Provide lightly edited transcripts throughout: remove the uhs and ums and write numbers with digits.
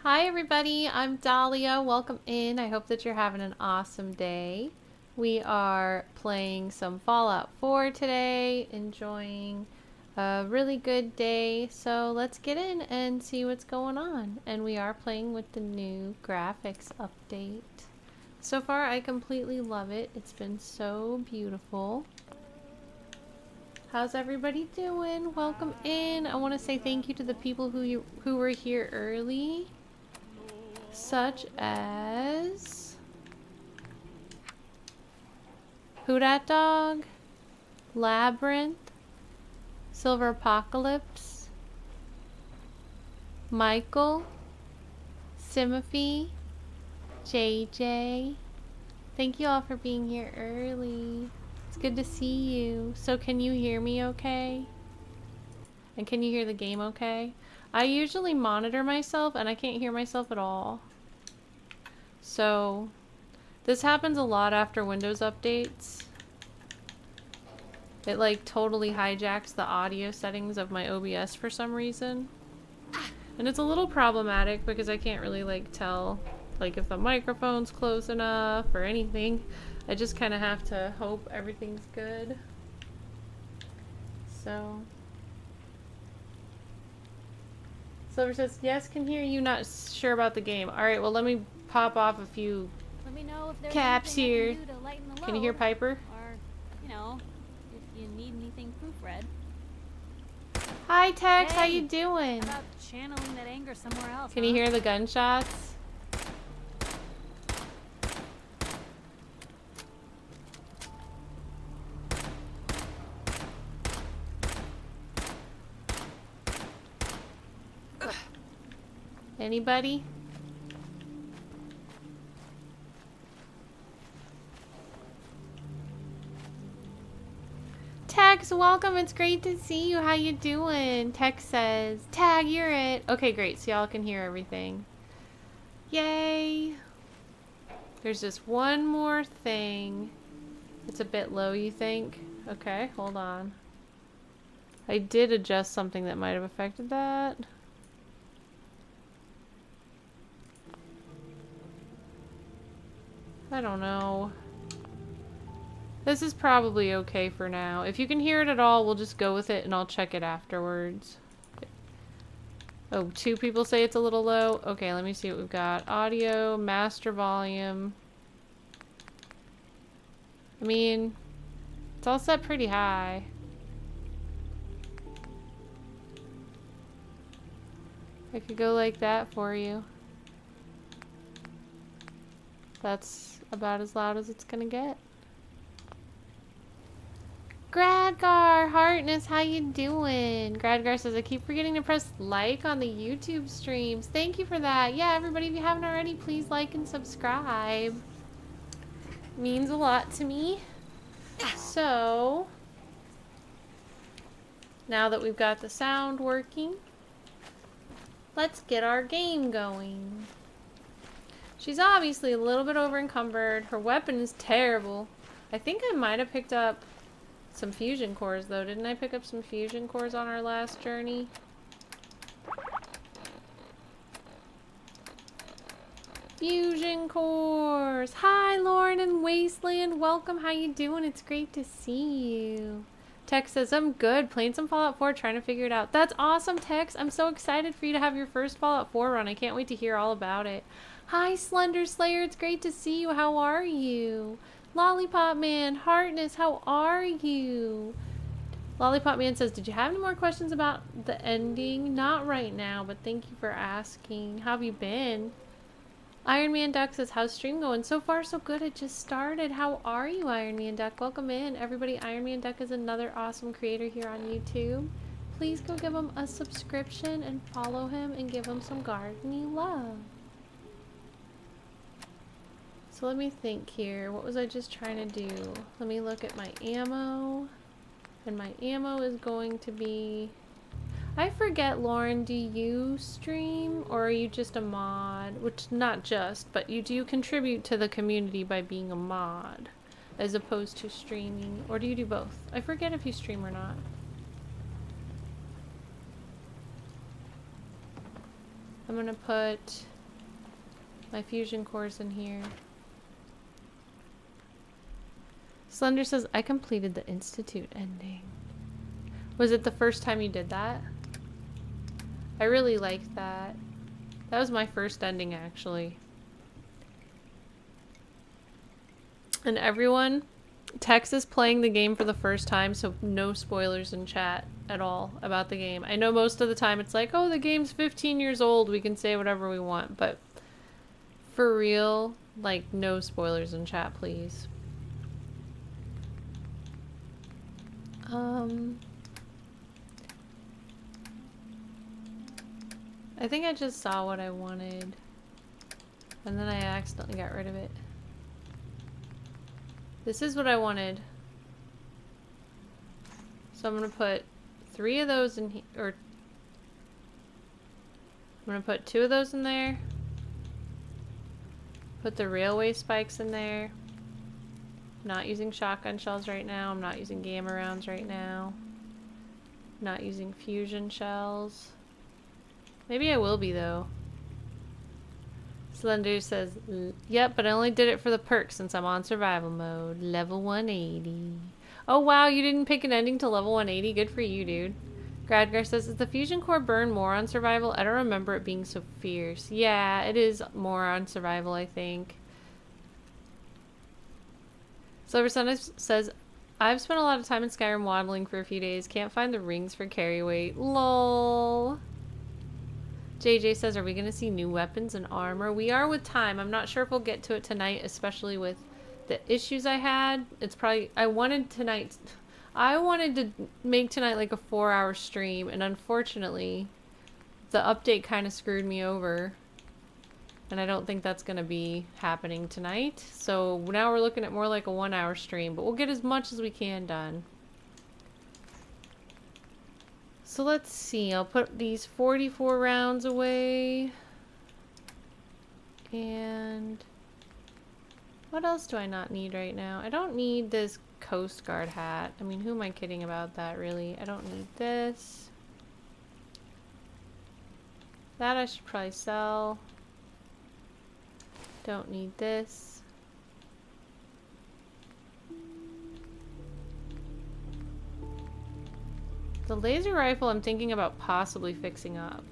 Hi everybody, I'm Dahlia. Welcome in. I hope that you're having an awesome day. We are playing some Fallout 4 today, enjoying a really good day. So let's get in and see what's going on. And we are playing with the new graphics update. So far I completely love it. It's been so beautiful. How's everybody doing? Welcome in. I want to say thank you to the people who were here early. Such as Who Dat Dog, Labyrinth, Silver Apocalypse, Michael, Simophy, JJ. Thank you all for being here early. It's good to see you. So can you hear me okay? And can you hear the game okay? I usually monitor myself and I can't hear myself at all. So this happens a lot after Windows updates. It like totally hijacks the audio settings of my OBS for some reason. And it's a little problematic because I can't really like tell like if the microphone's close enough or anything. I just kind of have to hope everything's good. So Silver says, yes, can hear you, not sure about the game. Alright, well let me pop off a few Let me know if there's caps anything I here. can do to lighten the load, Can you hear Piper? or, you know, if you need anything proofread. Hi Tex, how Hey, you doing? How about channeling that anger somewhere else, Can you hear the gunshots? Anybody? Tex, welcome. It's great to see you. How you doing? Tex says, Tag, you're it. Okay, great. So y'all can hear everything. Yay. There's just one more thing. It's a bit low, you think? Okay, hold on. I did adjust something that might have affected that. I don't know. This is probably okay for now. If you can hear it at all, we'll just go with it and I'll check it afterwards. Oh, 2 people say it's a little low. Okay, let me see what we've got. Audio, master volume. I mean, it's all set pretty high. I could go like that for you. That's about as loud as it's gonna get. Gradgar, Hartness, how you doing? Gradgar says, I keep forgetting to press like on the YouTube streams. Thank you for that. Yeah, everybody, if you haven't already, please like and subscribe. It means a lot to me. So, now that we've got the sound working, let's get our game going. She's obviously a little bit over encumbered. Her weapon is terrible. I think I might have picked up some fusion cores though. Didn't I pick up some fusion cores on our last journey? Fusion cores! Hi Lauren and Wasteland, welcome, how you doing? It's great to see you. Tex says, I'm good, playing some Fallout 4, trying to figure it out. That's awesome, Tex. I'm so excited for you to have your first Fallout 4 run. I can't wait to hear all about it. Hi Slender Slayer, it's great to see you. How are you? Lollipop Man, Hartness, how are you? Lollipop Man says, did you have any more questions about the ending? Not right now, but thank you for asking. How have you been? Iron Man Duck says, how's stream going? So far, so good. It just started. How are you, Iron Man Duck? Welcome in. Everybody, Iron Man Duck is another awesome creator here on YouTube. Please go give him a subscription and follow him and give him some gardening love. So let me think here. What was I just trying to do? Let me look at my ammo. And my ammo is going to be... I forget, Lauren, do you stream or are you just a mod? Which, not just, but do you contribute to the community by being a mod as opposed to streaming? Or do you do both? I forget if you stream or not. I'm gonna put My fusion core's in here. Slender says, I completed the Institute ending. Was it the first time you did that? I really liked that. That was my first ending, actually. And everyone, Tex is playing the game for the first time, so no spoilers in chat at all about the game. I know most of the time it's like, oh, the game's 15 years old, we can say whatever we want, but for real, like, no spoilers in chat, please. I think I just saw what I wanted, and then I accidentally got rid of it. This is what I wanted. So I'm gonna put 3 of those in here, or I'm gonna put 2 of those in there. Put the railway spikes in there. I'm not using shotgun shells right now. I'm not using gamma rounds right now. I'm not using fusion shells. Maybe I will be though. Slender says, yep, but I only did it for the perks since I'm on survival mode. Level 180. Oh wow, you didn't pick an ending to level 180? Good for you, dude. Gradgar says, does the fusion core burn more on survival? I don't remember it being so fierce. Yeah, it is more on survival, I think. Silver Sun says, I've spent a lot of time in Skyrim waddling for a few days. Can't find the rings for carry weight. Lol. JJ says, are we going to see new weapons and armor? We are with time. I'm not sure if we'll get to it tonight, especially with the issues I had. It's probably... I wanted to make tonight like a 4-hour stream, and unfortunately, the update kind of screwed me over. And I don't think that's going to be happening tonight. So now we're looking at more like a 1-hour stream, but we'll get as much as we can done. So let's see, I'll put these 44 rounds away. And what else do I not need right now? I don't need this Coast Guard hat. I mean, who am I kidding about that, really? I don't need this. That I should probably sell. Don't need this. The laser rifle I'm thinking about possibly fixing up.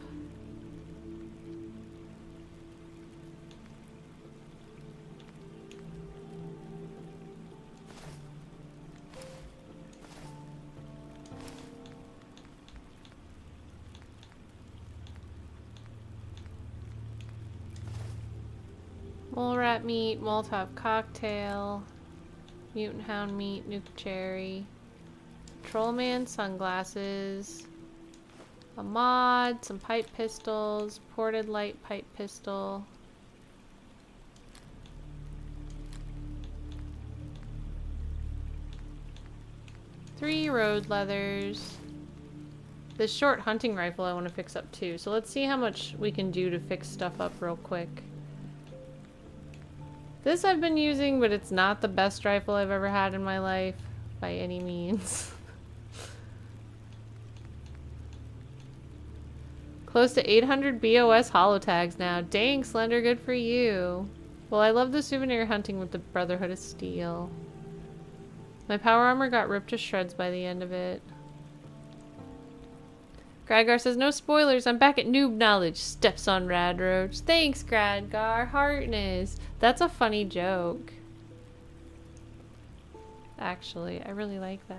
Mole rat meat, Molotov cocktail, mutant hound meat, nuke cherry. Trollman sunglasses, a mod, some pipe pistols, ported light pipe pistol. Three road leathers. This short hunting rifle I want to fix up too. So let's see how much we can do to fix stuff up real quick. This I've been using, but it's not the best rifle I've ever had in my life by any means. Close to 800 BOS holotags now. Dang, Slender, good for you. Well, I love the souvenir hunting with the Brotherhood of Steel. My power armor got ripped to shreds by the end of it. Gradgar says, no spoilers, I'm back at noob knowledge. Steps on Radroach. Thanks, Gradgar. Heartness. That's a funny joke. Actually, I really like that.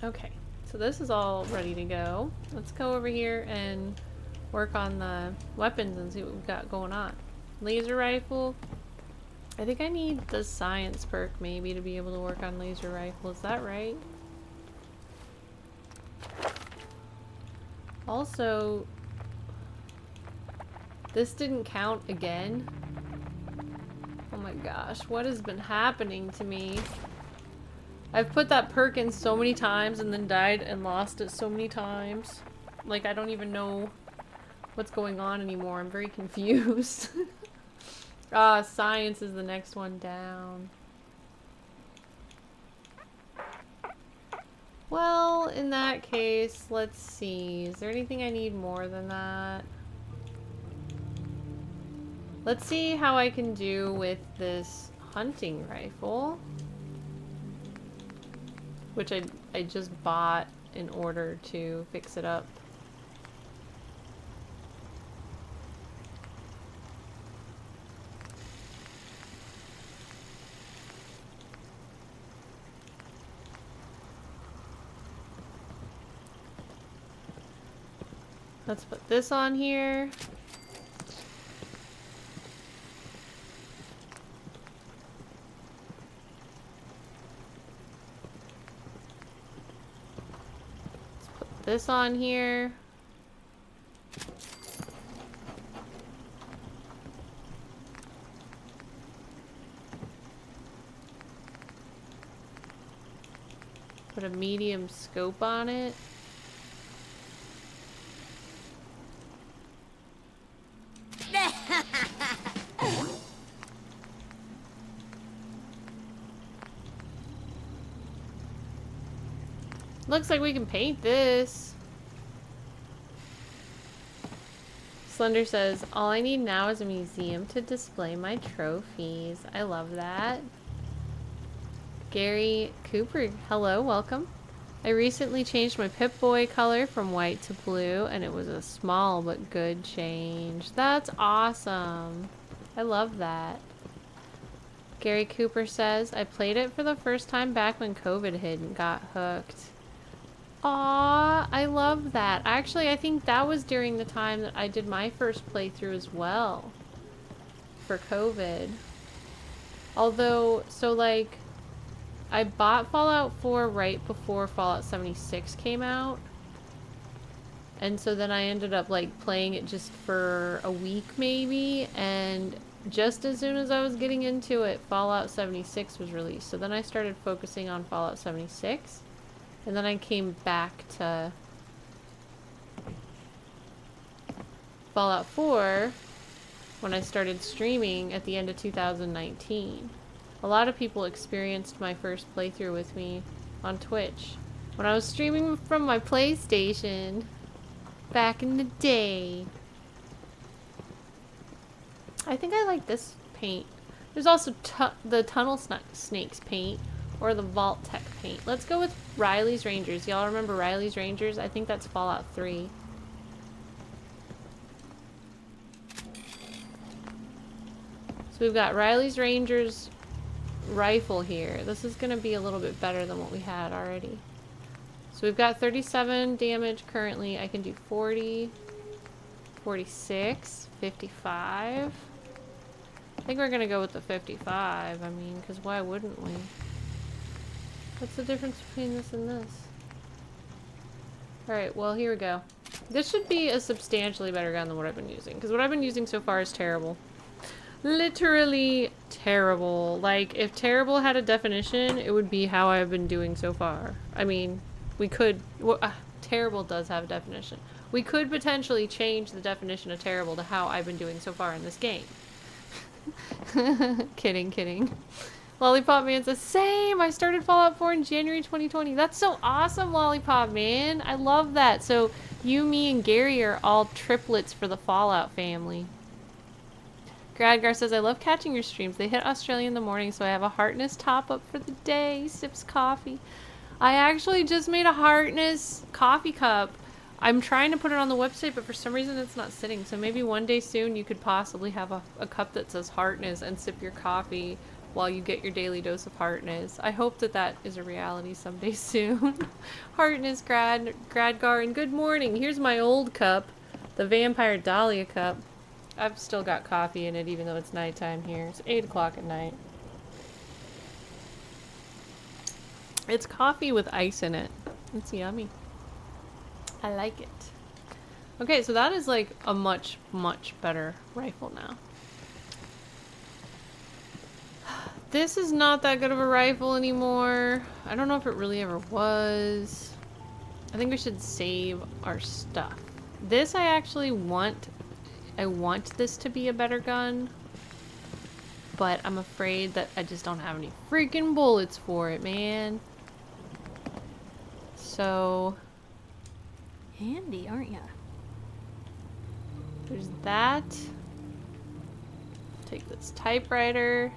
Okay, so this is all ready to go. Let's go over here and work on the weapons and see what we've got going on. Laser rifle. I think I need the science perk maybe to be able to work on laser rifle. Is that right? Also, this didn't count again. Oh my gosh, what has been happening to me? I've put that perk in so many times and then died and lost it so many times. Like, I don't even know what's going on anymore. I'm very confused. Science is the next one down. Well, in that case, let's see. Is there anything I need more than that? Let's see how I can do with this hunting rifle. Which I just bought in order to fix it up. Let's put this on here. Let's put this on here. Put a medium scope on it. Looks like we can paint this. Slender says, all I need now is a museum to display my trophies. I love that. Gary Cooper, hello, welcome. I recently changed my Pip-Boy color from white to blue, and it was a small but good change. That's awesome. I love that. Gary Cooper says, I played it for the first time back when COVID hit and got hooked. Aw, I love that. Actually, I think that was during the time that I did my first playthrough as well. For COVID. Although, so like, I bought Fallout 4 right before Fallout 76 came out. And so then I ended up like playing it just for a week maybe. And just as soon as I was getting into it, Fallout 76 was released. So then I started focusing on Fallout 76. And then I came back to Fallout 4 when I started streaming at the end of 2019. A lot of people experienced my first playthrough with me on Twitch when I was streaming from my PlayStation back in the day. I think I like this paint. There's also the Tunnel Snakes paint. Or the Vault Tech paint. Let's go with Riley's Rangers. Y'all remember Riley's Rangers? I think that's Fallout 3. So we've got Riley's Rangers rifle here. This is going to be a little bit better than what we had already. So we've got 37 damage currently. I can do 40, 46, 55. I think we're going to go with the 55. I mean, because why wouldn't we? What's the difference between this and this? Alright, well, here we go. This should be a substantially better gun than what I've been using. Because what I've been using so far is terrible. Literally terrible. Like, if terrible had a definition, it would be how I've been doing so far. I mean, we could... Well, terrible does have a definition. We could potentially change the definition of terrible to how I've been doing so far in this game. Kidding, kidding. Lollipop Man says, same! I started Fallout 4 in January 2020. That's so awesome, Lollipop Man! I love that. So, you, me, and Gary are all triplets for the Fallout family. Gradgar says, I love catching your streams. They hit Australia in the morning, so I have a Hartness top-up for the day. Sips coffee. I actually just made a Hartness coffee cup. I'm trying to put it on the website, but for some reason it's not sitting. So maybe one day soon you could possibly have a cup that says Hartness and sip your coffee while you get your daily dose of Hartness. I hope that that is a reality someday soon. Hartness, Gradgar, and good morning. Here's my old cup, the Vampire Dahlia cup. I've still got coffee in it even though it's nighttime here. It's 8 o'clock at night. It's coffee with ice in it. It's yummy. I like it. Okay, so that is like a much, much better rifle now. This is not that good of a rifle anymore. I don't know if it really ever was. I think we should save our stuff. This I actually want. I want this to be a better gun. But I'm afraid that I just don't have any freaking bullets for it, man. So Handy, aren't ya? there's that. Take this typewriter.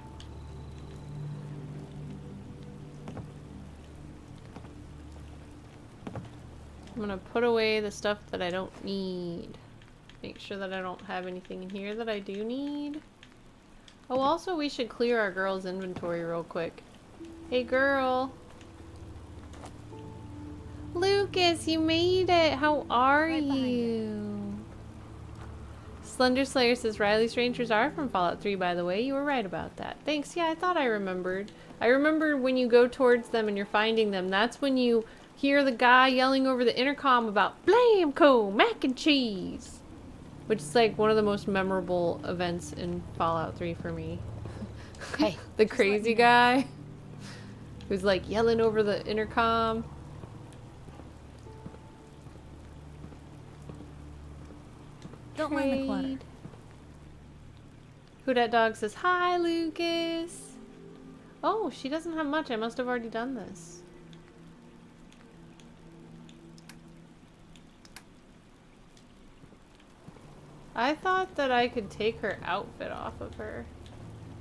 I'm gonna put away the stuff that I don't need. Make sure that I don't have anything in here that I do need. Oh, also we should clear our girl's inventory real quick. Hey girl. Lucas, you made it. How are Right behind you? Slender Slayer says Riley's Rangers are from Fallout 3, by the way. You were right about that. Thanks. Yeah, I thought I remembered. I remember when you go towards them and you're finding them, that's when you hear the guy yelling over the intercom about Blamco, mac and cheese. Which is like one of the most memorable events in Fallout 3 for me. Hey, The just let crazy me know. guy who's like yelling over the intercom. Don't mind the clutter. Trade. Who Dat Dog says, hi, Lucas. Oh, she doesn't have much. I must have already done this. I thought that I could take her outfit off of her.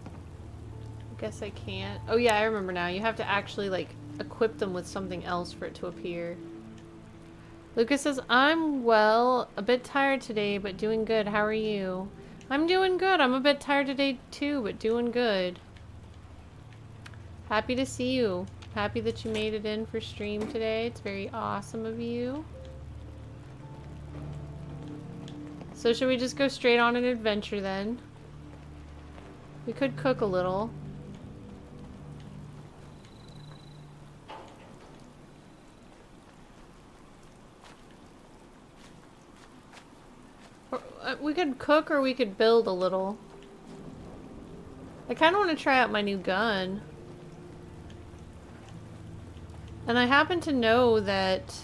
I guess I can't. Oh yeah, I remember now. You have to actually like equip them with something else for it to appear. Lucas says, I'm well, a bit tired today, but doing good. How are you? I'm doing good. I'm a bit tired today too, but doing good. Happy to see you. Happy that you made it in for stream today. It's very awesome of you. So should we just go straight on an adventure then? We could cook a little. Or, we could cook or we could build a little. I kind of want to try out my new gun. And I happen to know that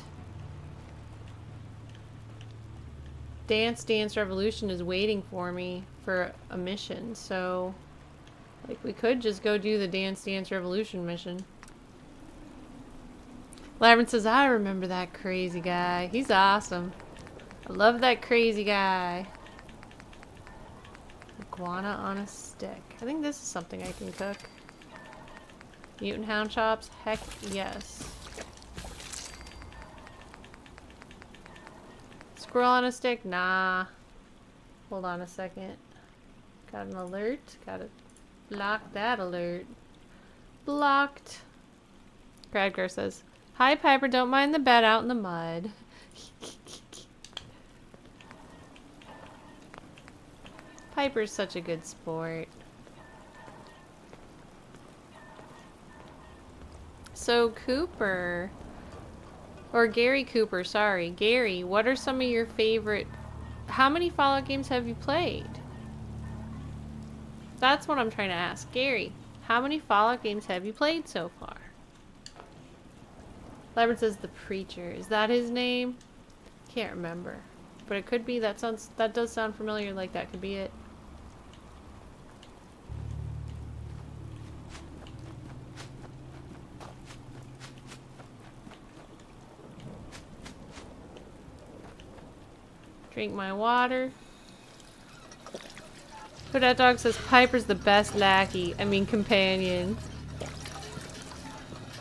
Dance Dance Revolution is waiting for me for a mission, so like we could just go do the Dance Dance Revolution mission. Labyrinth says, I remember that crazy guy. He's awesome. I love that crazy guy. Iguana on a stick. I think this is something I can cook. Mutant hound chops? Heck yes. Squirrel on a stick? Nah. Hold on a second. Got an alert. Gotta block that alert. Blocked. Gradgar says, hi Piper, don't mind the bed out in the mud. Piper's such a good sport. So Cooper, or Gary Cooper, sorry. Gary, what are some of your favorite, how many Fallout games have you played? That's what I'm trying to ask. Gary, how many Fallout games have you played so far? Labyrinth says The Preacher. Is that his name? Can't remember. But it could be, that does sound familiar, like that could be it. Drink my water. But that dog says Piper's the best lackey. I mean companion.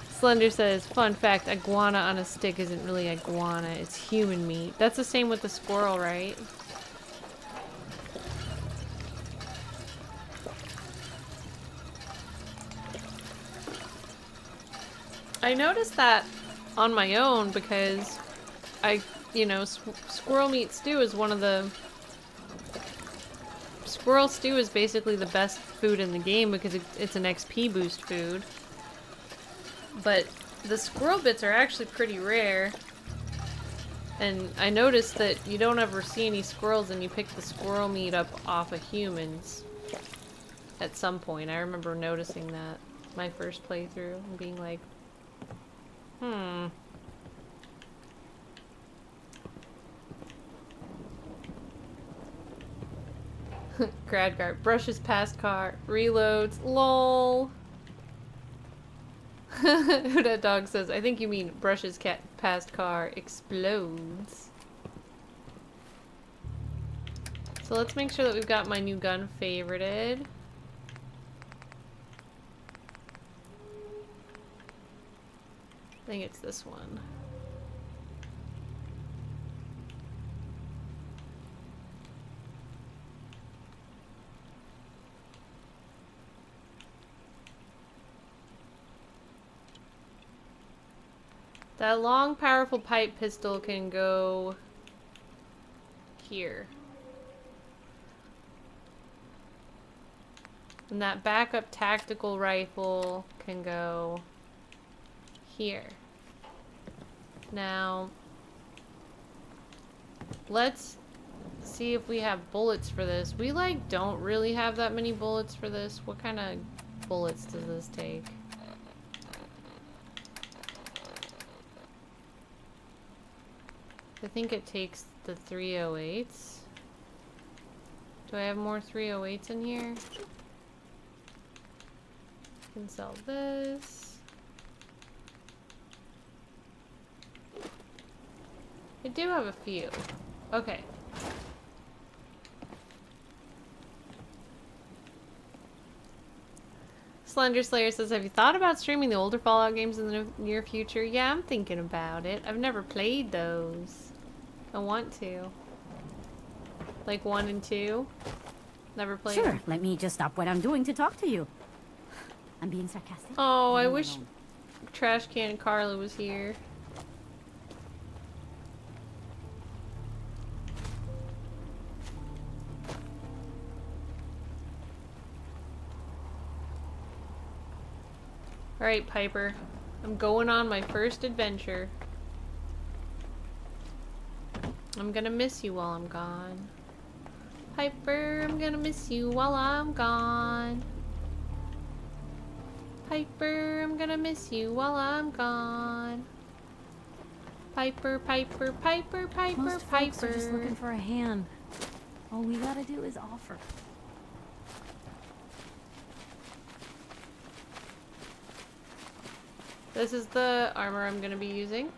Slender says, fun fact, iguana on a stick isn't really iguana, it's human meat. That's the same with the squirrel, right? I noticed that on my own because you know, squirrel meat stew is one of the... Squirrel stew is basically the best food in the game because it's an XP boost food. But the squirrel bits are actually pretty rare. And I noticed that you don't ever see any squirrels and you pick the squirrel meat up off of humans. At some point. I remember noticing that my first playthrough and being like, Gradgart brushes past car, reloads, lol. Who that dog says, I think you mean brushes cat past car explodes. So let's make sure that we've got my new gun favorited. I think it's this one. That long, powerful pipe pistol can go here. And that backup tactical rifle can go here. Now, let's see if we have bullets for this. We, like, don't really have that many bullets for this. What kind of bullets does this take? I think it takes the 308s. Do I have more 308s in here? Can sell this. I do have a few. Okay. Slender Slayer says, have you thought about streaming the older Fallout games in the near future? Yeah, I'm thinking about it. I've never played those. I want to. Like 1 and 2? Never played Sure, them. let me just stop what I'm doing to talk to you. I'm being sarcastic. Oh, I Leave me wish alone. Trash Can Carla was here. Alright, Piper. I'm going on my first adventure. I'm gonna miss you while I'm gone. Piper, I'm gonna miss you while I'm gone. Piper, I'm gonna miss you while I'm gone. Piper, Piper, Piper, Piper, Most Piper. folks are just looking for a hand. All we gotta do is offer. This is the armor I'm gonna be using.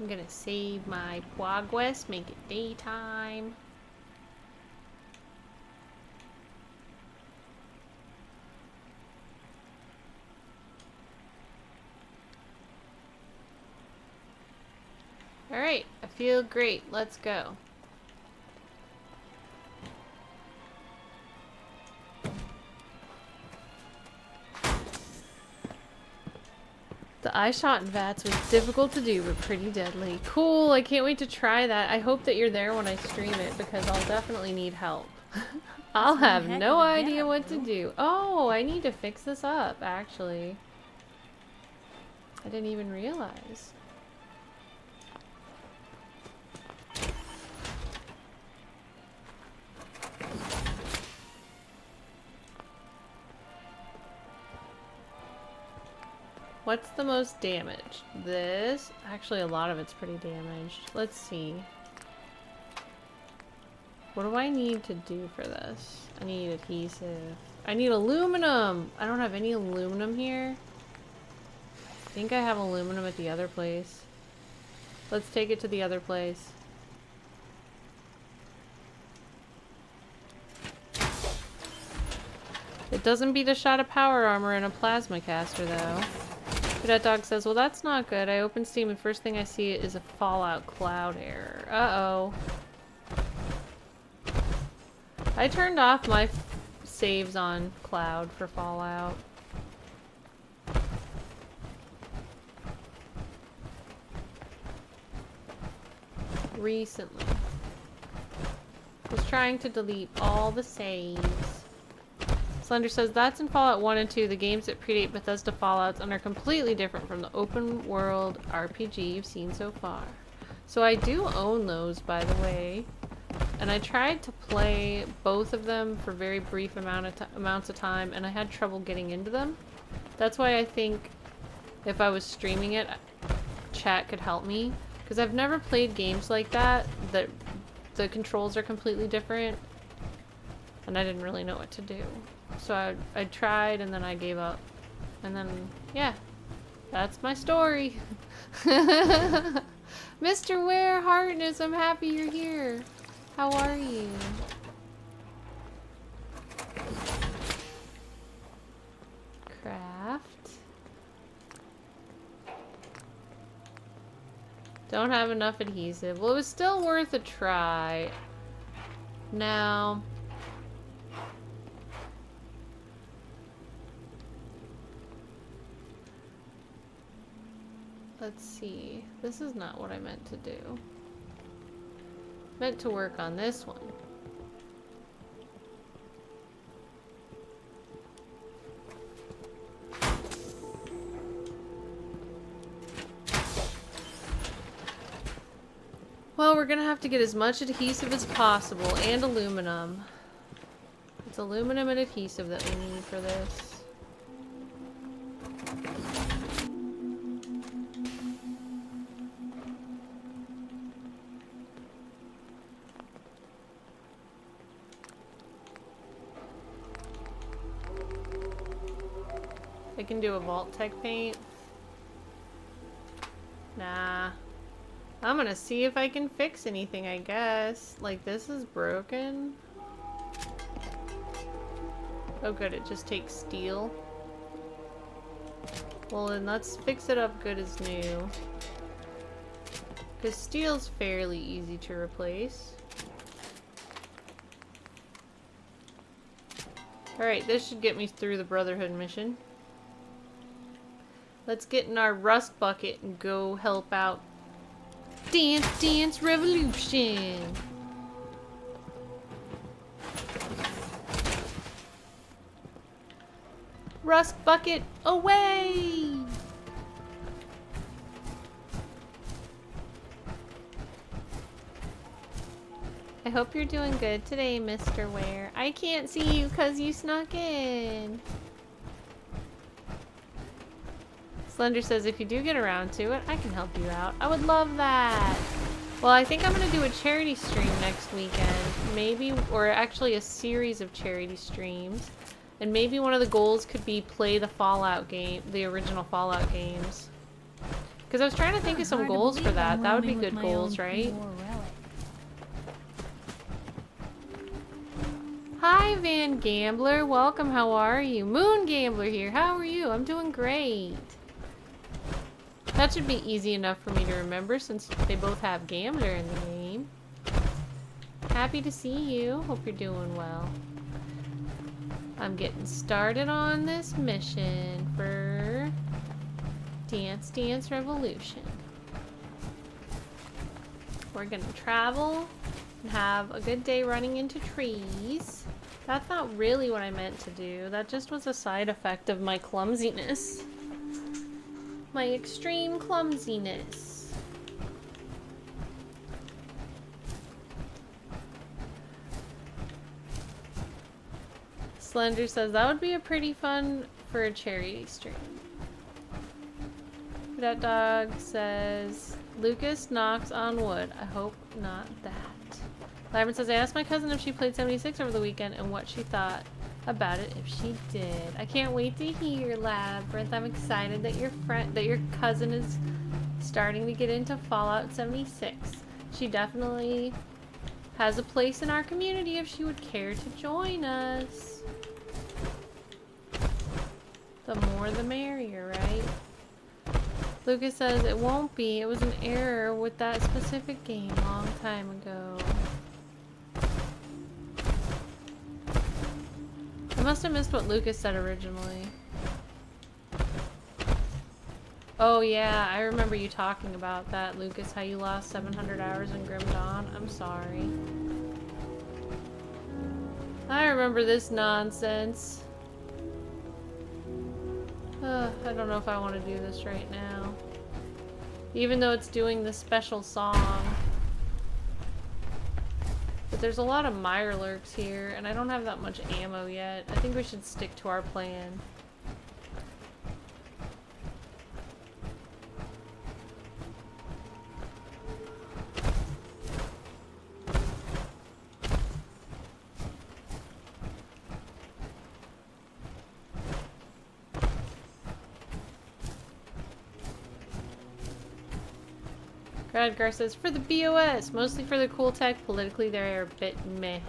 I'm gonna save my progress, make it daytime. Alright, I feel great. Let's go. The eye shot in VATS was difficult to do, but pretty deadly. Cool, I can't wait to try that. I hope that you're there when I stream it, because I'll definitely need help. I'll That's one have heck no of a idea getup, what to Lou. do. Oh, I need to fix this up, actually. I didn't even realize. What's the most damaged? This? Actually, a lot of it's pretty damaged. Let's see. What do I need to do for this? I need adhesive. I need aluminum! I don't have any aluminum here. I think I have aluminum at the other place. Let's take it to the other place. It doesn't beat a shot of power armor in a plasma caster, though. That dog says, well, that's not good. I open Steam and first thing I see is a Fallout cloud error. Uh-oh. I turned off my saves on cloud for Fallout. Recently. Was trying to delete all the saves. Slender says, that's in Fallout 1 and 2, the games that predate Bethesda Fallouts and are completely different from the open world RPG you've seen so far. So I do own those, by the way. And I tried to play both of them for very brief amounts of time, and I had trouble getting into them. That's why I think if I was streaming it, chat could help me. Because I've never played games like that the controls are completely different. And I didn't really know what to do. So I tried and then I gave up. And then, yeah, that's my story. Mr. Ware Harkness, I'm happy you're here. How are you? Craft. Don't have enough adhesive. Well, it was still worth a try. Now, let's see. This is not what I meant to do. Meant to work on this one. Well, we're gonna have to get as much adhesive as possible, and aluminum. It's aluminum and adhesive that we need for this. I can do a Vault-Tec paint. Nah. I'm gonna see if I can fix anything, I guess. Like, this is broken. Oh good, it just takes steel. Well then let's fix it up good as new. Because steel's fairly easy to replace. Alright, this should get me through the Brotherhood mission. Let's get in our rust bucket and go help out. Dance, dance, revolution! Rust bucket, away! I hope you're doing good today, Mr. Ware. I can't see you because you snuck in. Slender says, if you do get around to it, I can help you out. I would love that. Well, I think I'm going to do a charity stream next weekend. Maybe, or actually a series of charity streams. And maybe one of the goals could be play the Fallout game, the original Fallout games. Because I was trying to think of some goals for that. That would be good goals, right? Hi, Van Gambler. Welcome. How are you? Moon Gambler here. How are you? I'm doing great. That should be easy enough for me to remember since they both have Gambler in the name. Happy to see you. Hope you're doing well. I'm getting started on this mission for Dance Dance Revolution. We're gonna travel and have a good day running into trees. That's not really what I meant to do. That just was a side effect of my clumsiness. My extreme clumsiness. Slender says that would be a pretty fun for a charity stream. That dog says Lucas knocks on wood. I hope not that. Labyrinth says I asked my cousin if she played 76 over the weekend and what she thought about it if she did. I can't wait to hear, Labyrinth. I'm excited that your cousin is starting to get into Fallout 76. She definitely has a place in our community if she would care to join us. The more the merrier, right? Lucas says it won't be. It was an error with that specific game a long time ago. I must have missed what Lucas said originally. Oh yeah, I remember you talking about that, Lucas, how you lost 700 hours in Grim Dawn. I'm sorry. I remember this nonsense. I don't know if I want to do this right now. Even though it's doing the special song. But there's a lot of Mirelurks here, and I don't have that much ammo yet. I think we should stick to our plan. Gradgar says, for the BOS, mostly for the cool tech. Politically, they are a bit meh.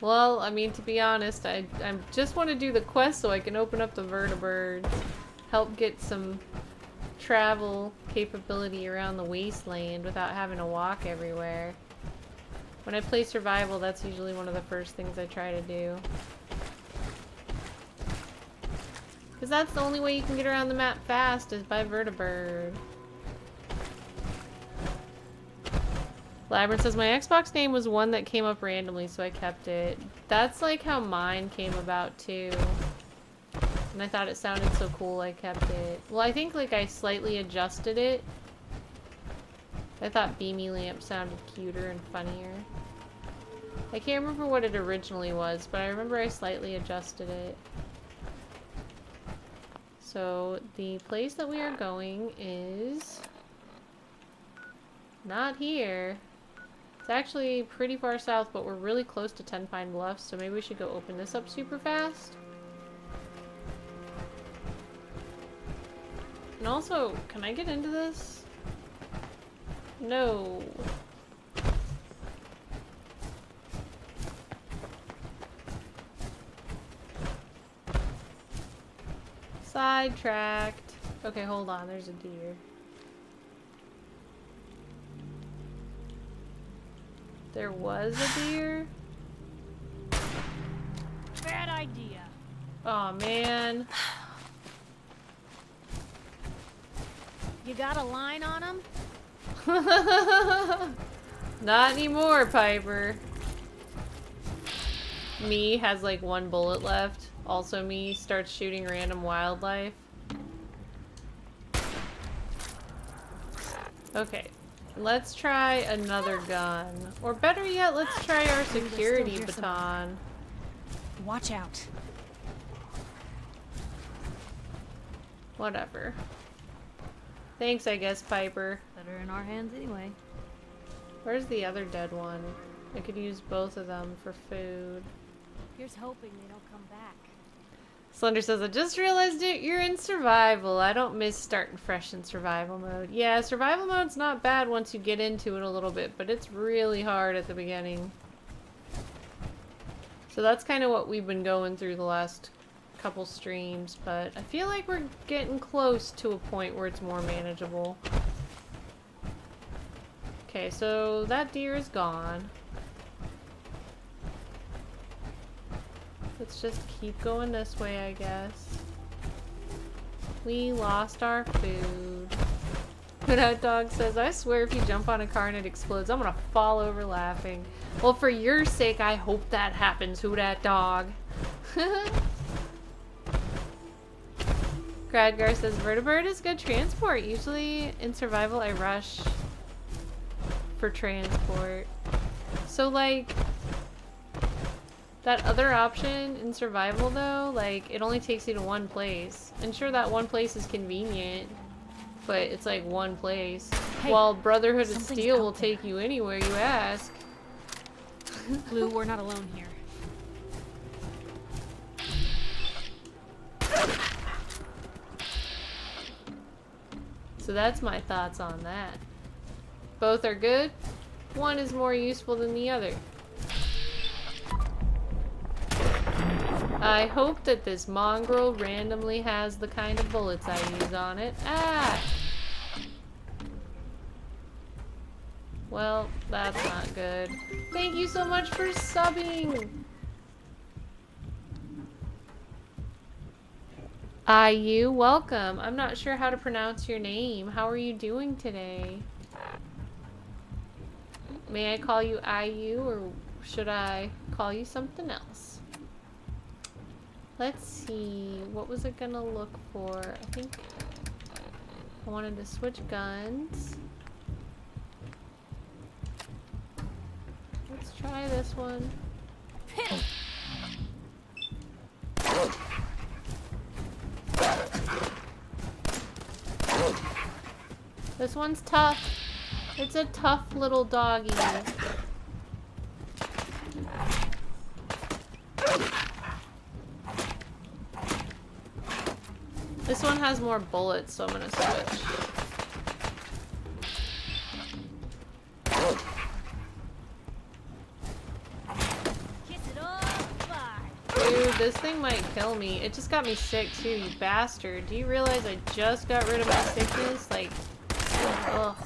Well, I mean, to be honest, I just want to do the quest so I can open up the vertibirds. Help get some travel capability around the wasteland without having to walk everywhere. When I play survival, that's usually one of the first things I try to do. Because that's the only way you can get around the map fast, is by vertibird. Labyrinth says, my Xbox name was one that came up randomly, so I kept it. That's like how mine came about, too. And I thought it sounded so cool, I kept it. Well, I think, like, I slightly adjusted it. I thought Beamy Lamp sounded cuter and funnier. I can't remember what it originally was, but I remember I slightly adjusted it. So, the place that we are going is... not here. It's actually pretty far south, but we're really close to Ten Pine Bluffs, so maybe we should go open this up super fast. And also, can I get into this? No. Sidetracked. Okay, hold on, there's a deer. There was a deer? Bad idea. Aw, man. You got a line on him? Not anymore, Piper. Me has like one bullet left. Also me starts shooting random wildlife. Okay. Let's try another gun. Or better yet, let's try our security baton. Watch out. Whatever. Thanks, I guess, Piper. Better in our hands anyway. Where's the other dead one? I could use both of them for food. Here's hoping they don't come back. Slender says, I just realized it. You're in survival. I don't miss starting fresh in survival mode. Yeah, survival mode's not bad once you get into it a little bit, but it's really hard at the beginning. So that's kind of what we've been going through the last couple streams, but I feel like we're getting close to a point where it's more manageable. Okay, so that deer is gone. Let's just keep going this way, I guess. We lost our food. That dog says, I swear if you jump on a car and it explodes, I'm gonna fall over laughing. Well, for your sake, I hope that happens, who dat dog. Gradgar says, vertibird is good transport. Usually in survival, I rush for transport. So, like... that other option in survival, though, like, it only takes you to one place. And sure, that one place is convenient, but it's like one place. Hey, while Brotherhood of Steel will out there. take you anywhere you ask. Blue, we're not alone here. So that's my thoughts on that. Both are good. One is more useful than the other. I hope that this mongrel randomly has the kind of bullets I use on it. Ah! Well, that's not good. Thank you so much for subbing! IU, welcome. I'm not sure how to pronounce your name. How are you doing today? May I call you IU, or should I call you something else? Let's see, what was it gonna look for? I think I wanted to switch guns. Let's try this one. This one's tough. It's a tough little doggy. This one has more bullets, so I'm gonna switch. Dude, this thing might kill me. It just got me sick too, you bastard. Do you realize I just got rid of my sickness? Like, ugh.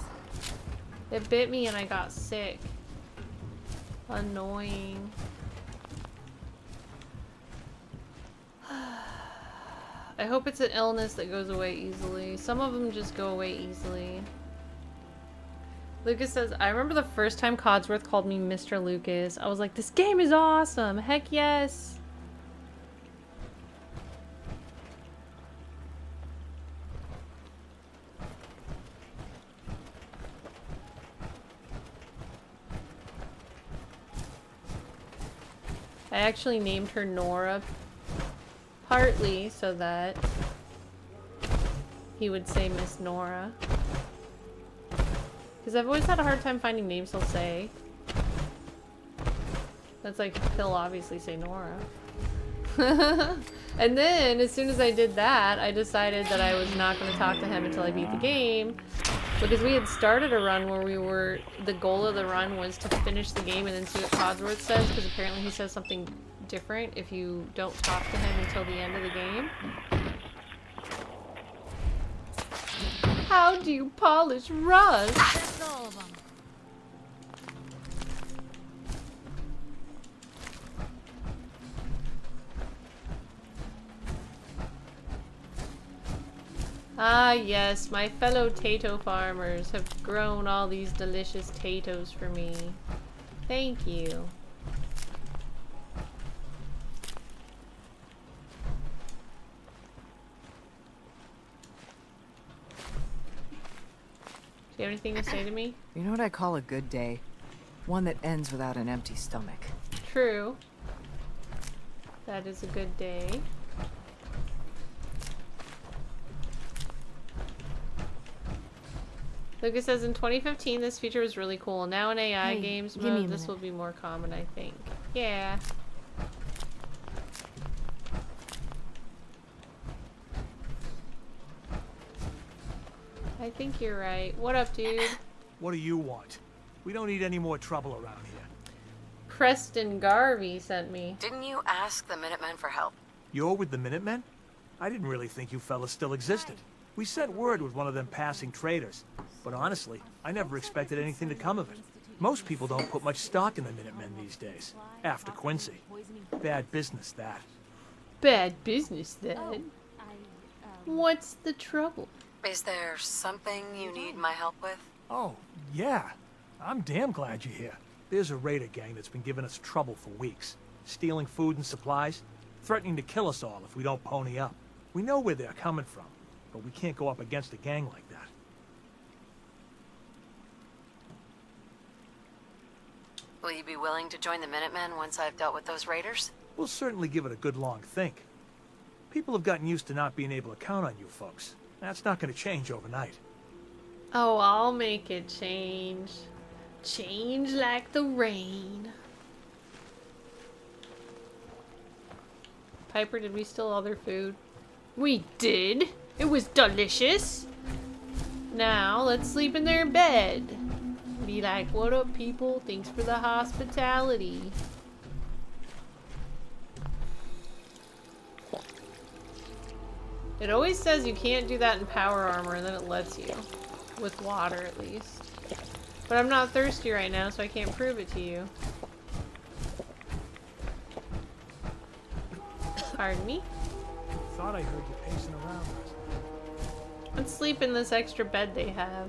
It bit me and I got sick. Annoying. I hope it's an illness that goes away easily. Some of them just go away easily. Lucas says, I remember the first time Codsworth called me Mr. Lucas. I was like, this game is awesome. Heck yes. I actually named her Nora partly so that he would say Miss Nora. Because I've always had a hard time finding names he'll say. That's like, he'll obviously say Nora. And then, as soon as I did that, I decided that I was not going to talk to him until I beat the game. Because we had started a run where we were, the goal of the run was to finish the game and then see what Codsworth says, because apparently he says something different if you don't talk to him until the end of the game. How do you polish rust? That's all of them. Ah yes, my fellow tato farmers have grown all these delicious tatoes for me. Thank you. Do you have anything to say to me? You know what I call a good day? One that ends without an empty stomach. True. That is a good day. Lucas says, in 2015, this feature was really cool. Now in AI games mode, this will be more common, I think. Yeah. I think you're right. What up, dude? What do you want? We don't need any more trouble around here. Preston Garvey sent me. Didn't you ask the Minutemen for help? You're with the Minutemen? I didn't really think you fellas still existed. We sent word with one of them passing traders. But honestly, I never expected anything to come of it. Most people don't put much stock in the Minutemen these days. After Quincy. Bad business, that. Bad business, then. What's the trouble? Is there something you need my help with? Oh, yeah. I'm damn glad you're here. There's a raider gang that's been giving us trouble for weeks. Stealing food and supplies. Threatening to kill us all if we don't pony up. We know where they're coming from. But we can't go up against a gang like that. Will you be willing to join the Minutemen once I've dealt with those raiders? We'll certainly give it a good long think. People have gotten used to not being able to count on you folks. That's not going to change overnight. Oh, I'll make it change. Change like the rain. Piper, did we steal all their food? We did. It was delicious. Now, let's sleep in their bed. Be like, what up, people? Thanks for the hospitality. It always says you can't do that in power armor, and then it lets you. With water, at least. But I'm not thirsty right now, so I can't prove it to you. Pardon me? Thought I heard you pacing around. Let's sleep in this extra bed they have.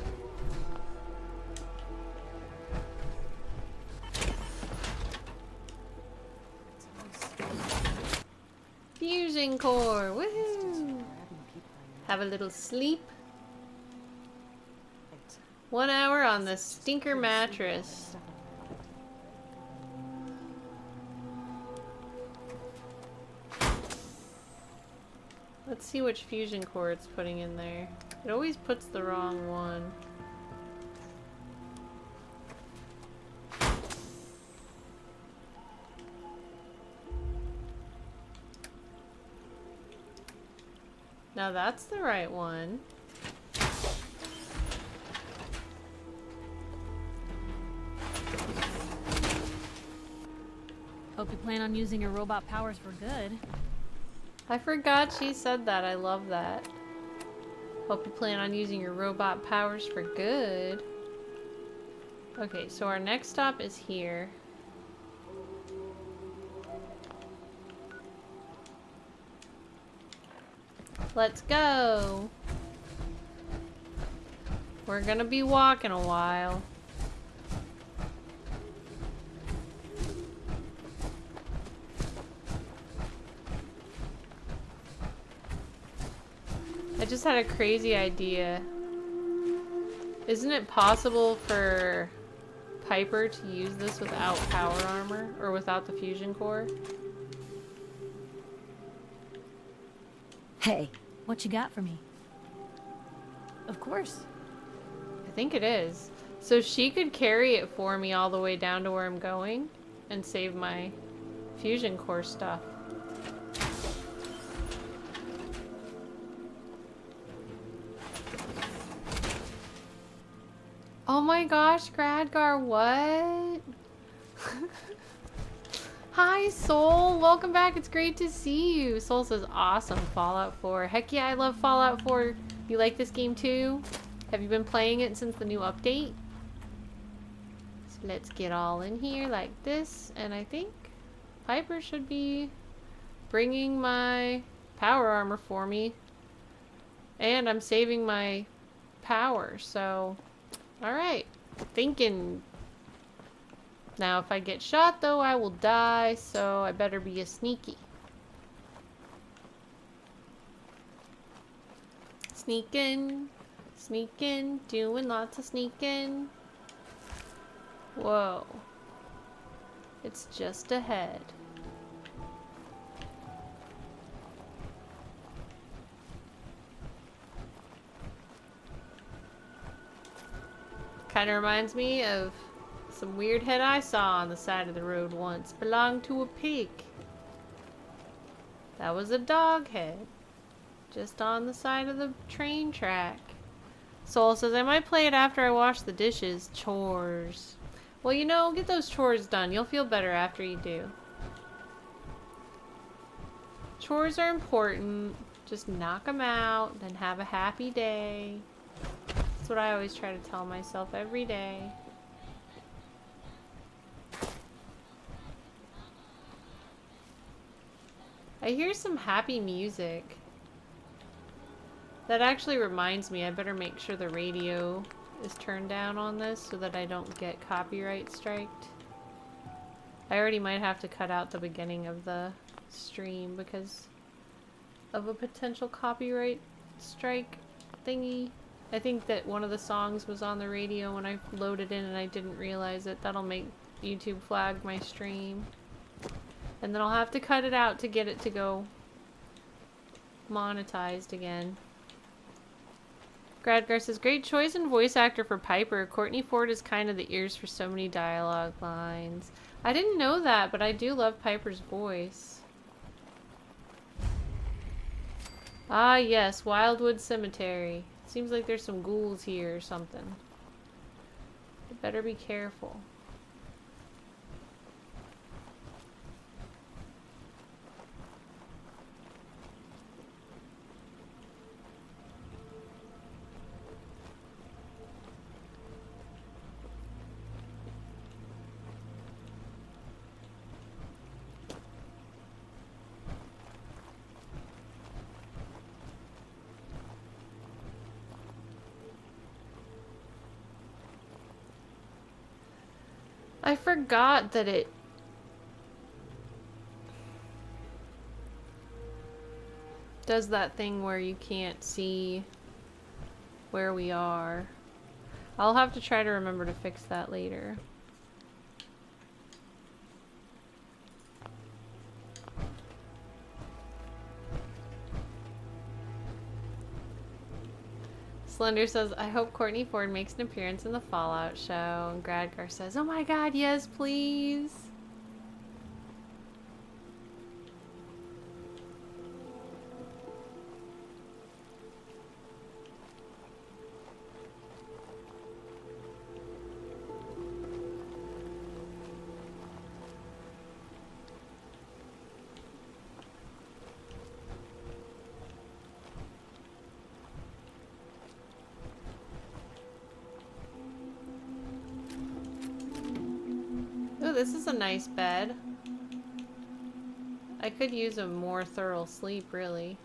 Fusion core, woohoo! Have a little sleep. 1 hour on the stinker mattress. Let's see which fusion core it's putting in there. It always puts the wrong one. Now that's the right one. Hope you plan on using your robot powers for good. I forgot she said that. I love that. Hope you plan on using your robot powers for good. Okay, so our next stop is here. Let's go. We're gonna be walking a while. I just had a crazy idea. Isn't it possible for Piper to use this without power armor? Or without the fusion core? Hey, What you got for me? of course. I think it is. So she could carry it for me all the way down to where I'm going and save my fusion core stuff. Oh my gosh, Gradgar, what? Hi, Soul. Welcome back. It's great to see you. Soul says, awesome, Fallout 4. Heck yeah, I love Fallout 4. You like this game too? Have you been playing it since the new update? So let's get all in here like this. And I think Piper should be bringing my power armor for me. And I'm saving my power, so... Alright. Thinking. Now, if I get shot, though, I will die, so I better be a sneaky. Sneaking. Sneaking. Doing lots of sneaking. Whoa. It's just ahead. Kind of reminds me of some weird head I saw on the side of the road once. Belonged to a pig. That was a dog head. Just on the side of the train track. Soul says, I might play it after I wash the dishes. Chores. Well, you know, get those chores done. You'll feel better after you do. Chores are important. Just knock them out, then have a happy day. That's what I always try to tell myself every day. I hear some happy music. That actually reminds me, I better make sure the radio is turned down on this so that I don't get copyright striked. I already might have to cut out the beginning of the stream because of a potential copyright strike thingy. I think that one of the songs was on the radio when I loaded in and I didn't realize it. That'll make YouTube flag my stream. And then I'll have to cut it out to get it to go monetized again. Gradgar says, great choice in voice actor for Piper. Courtney Ford is kind of the ears for so many dialogue lines. I didn't know that, but I do love Piper's voice. Ah, yes, Wildwood Cemetery. Seems like there's some ghouls here or something. I better be careful. I forgot that it does that thing where you can't see where we are. I'll have to try to remember to fix that later. Slender says, I hope Courtney Ford makes an appearance in the Fallout show. And Gradgar says, oh my god, yes, please. Ooh, this is a nice bed. I could use a more thorough sleep, really.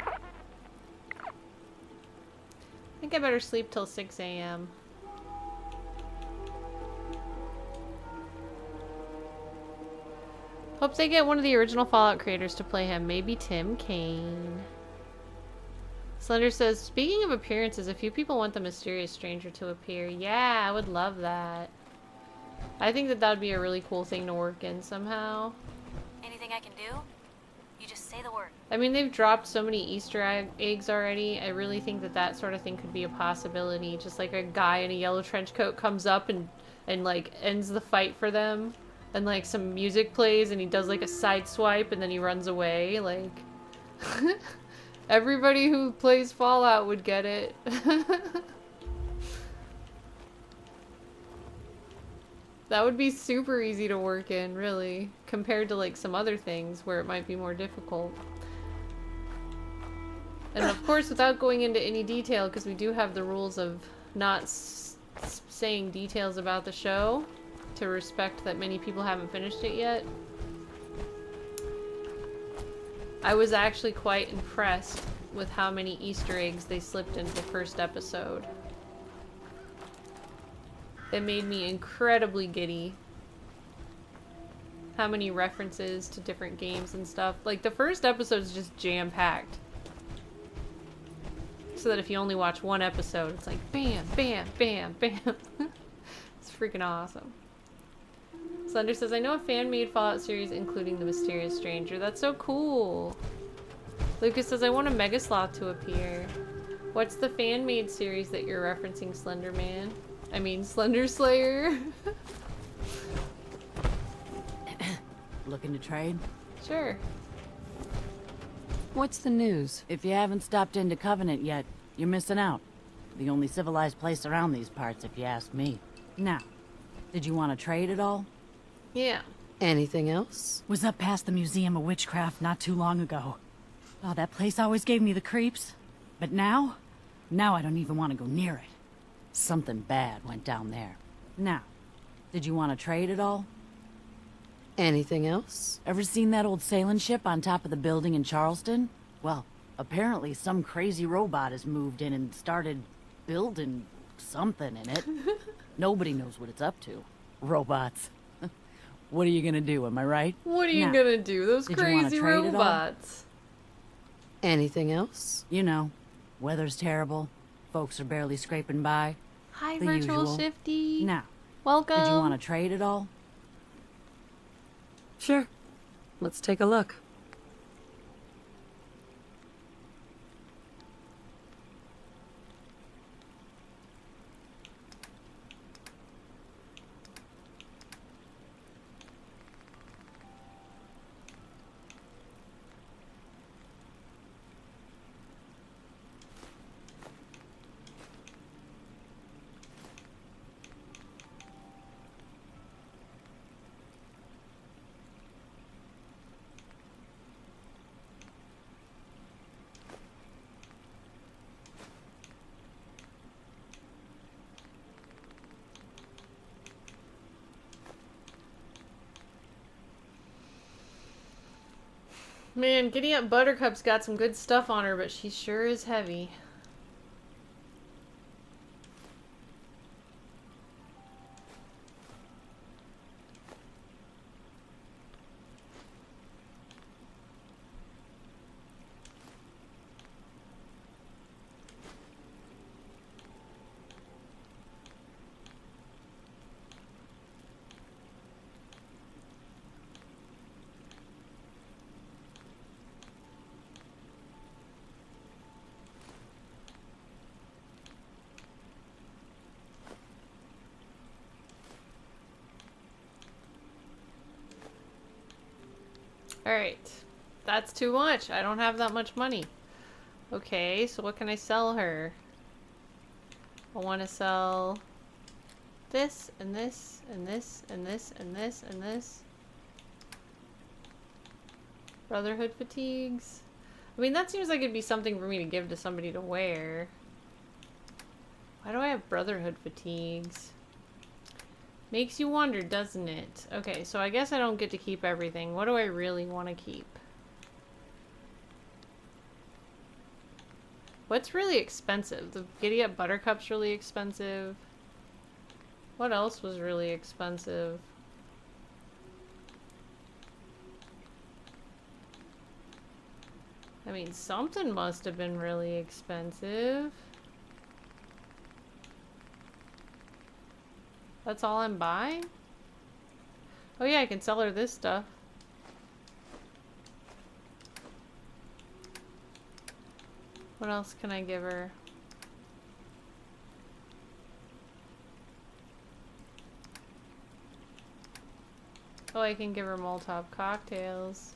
I think I better sleep till 6 a.m. Hope they get one of the original Fallout creators to play him. Maybe Tim Kaine. Slender says, speaking of appearances, a few people want the mysterious stranger to appear. Yeah, I would love that. I think that would be a really cool thing to work in somehow. Anything I can do? You just say the word. I mean, they've dropped so many Easter eggs already. I really think that that sort of thing could be a possibility. Just like a guy in a yellow trench coat comes up and like ends the fight for them. And like some music plays and he does like a side swipe and then he runs away. Like, everybody who plays Fallout would get it. That would be super easy to work in, really, compared to like some other things where it might be more difficult. And of course, without going into any detail, because we do have the rules of not saying details about the show, to respect that many people haven't finished it yet. I was actually quite impressed with how many Easter eggs they slipped into the first episode. It made me incredibly giddy. How many references to different games and stuff. Like, the first episode is just jam-packed. So that if you only watch one episode, it's like bam, bam, bam, bam. It's freaking awesome. Slender says, I know a fan-made Fallout series including the mysterious stranger. That's so cool. Lucas says, I want a Mega Sloth to appear. What's the fan-made series that you're referencing, Slender Man? I mean, Slender Slayer. Looking to trade? Sure. What's the news? If you haven't stopped into Covenant yet, you're missing out. The only civilized place around these parts, if you ask me. Now, did you want to trade at all? Yeah. Anything else? Was up past the Museum of Witchcraft not too long ago. Oh, that place always gave me the creeps. But now I don't even want to go near it. Something bad went down there. Now, did you want to trade at all? Anything else? Ever seen that old sailing ship on top of the building in Charleston? Well, apparently some crazy robot has moved in and started building something in it. Nobody knows what it's up to. Robots. What are you gonna do, am I right? What are you gonna do? Those crazy robots. Anything else? You know, weather's terrible. Folks are barely scraping by. Hi, The Virtual usual. Shifty. Now, Welcome. did you want to trade at all? Sure. Let's take a look. Man, Giddy Up Buttercup's got some good stuff on her, but she sure is heavy. Alright. That's too much. I don't have that much money. Okay, so what can I sell her? I want to sell this, and this, and this, and this, and this, and this. Brotherhood fatigues. I mean, that seems like it'd be something for me to give to somebody to wear. Why do I have Brotherhood fatigues? Makes you wonder, doesn't it? Okay, so I guess I don't get to keep everything. What do I really want to keep? What's really expensive? The Giddy Up Buttercup's really expensive. What else was really expensive? I mean, something must have been really expensive. That's all I'm buying? Oh yeah, I can sell her this stuff. What else can I give her? Oh, I can give her Molotov cocktails.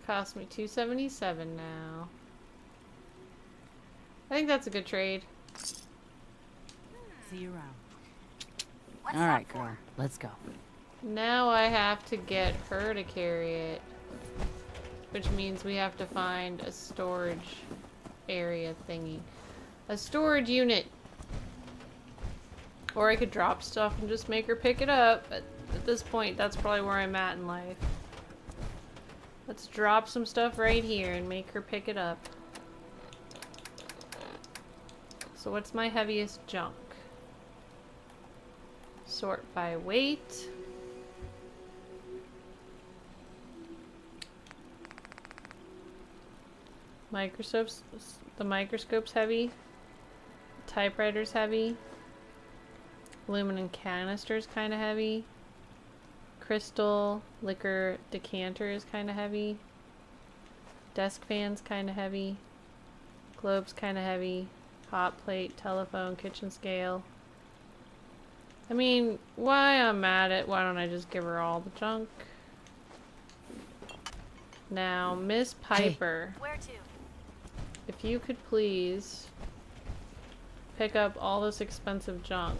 Cost me $277 now. I think that's a good trade. See you around. All right, girl. Let's go. Now I have to get her to carry it. Which means we have to find a storage area thingy. A storage unit. Or I could drop stuff and just make her pick it up. But at this point, that's probably where I'm at in life. Let's drop some stuff right here and make her pick it up. So what's my heaviest junk? Sort by weight. Microscopes. The microscope's heavy. Typewriter's heavy. Aluminum canister's kind of heavy. Crystal liquor decanter is kind of heavy. Desk fan's kind of heavy. Globe's kind of heavy. Hot plate, telephone, kitchen scale. I mean, why I'm at it, why don't I just give her all the junk? Now, Miss Piper. Where to? If you could please pick up all this expensive junk.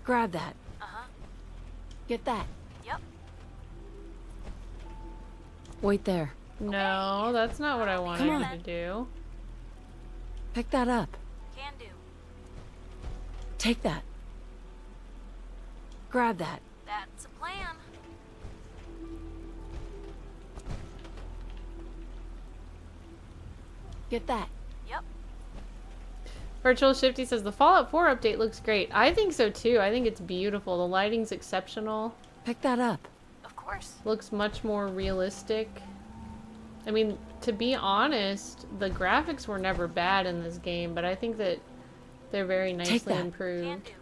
Grab that. Uh-huh. Get that. Yep. Wait there. No, that's not what I wanted Come you on. to do. Pick that up. Can do. Take that. Grab that. That's a plan. Get that. Yep. Virtual Shifty says the Fallout 4 update looks great. I think so too. I think it's beautiful. The lighting's exceptional. Pick that up. Of course. Looks much more realistic. I mean, to be honest, the graphics were never bad in this game, but I think that they're very nicely that. Can improved. do.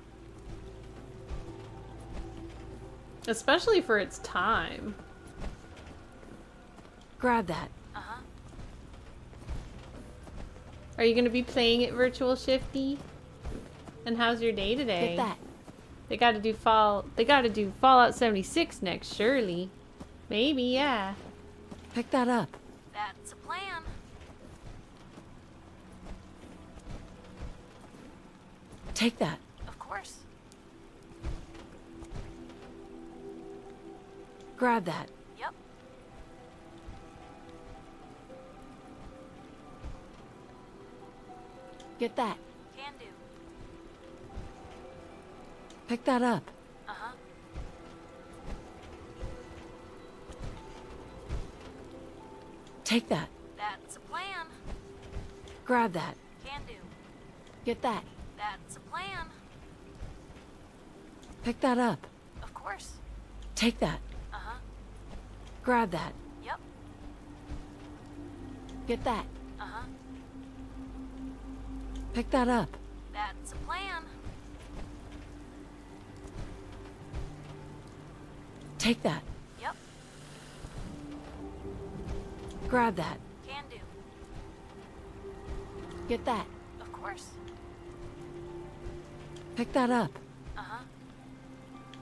Especially for its time. Grab that. Uh-huh. Are you going to be playing it, Virtual Shifty? And how's your day today? Get that. They got to do Fallout 76 next, surely. Maybe, yeah. Pick that up. That's a plan. Take that. Of course. Grab that. Yep. Get that. Can do. Pick that up. Uh-huh. Take that. That's a plan. Grab that. Can do. Get that. That's a plan. Pick that up. Of course. Take that. Uh-huh. Grab that. Yep. Get that. Uh-huh. Pick that up. That's a plan. Take that. Yep. Grab that. Can do. Get that. Of course. Pick that up. Uh-huh.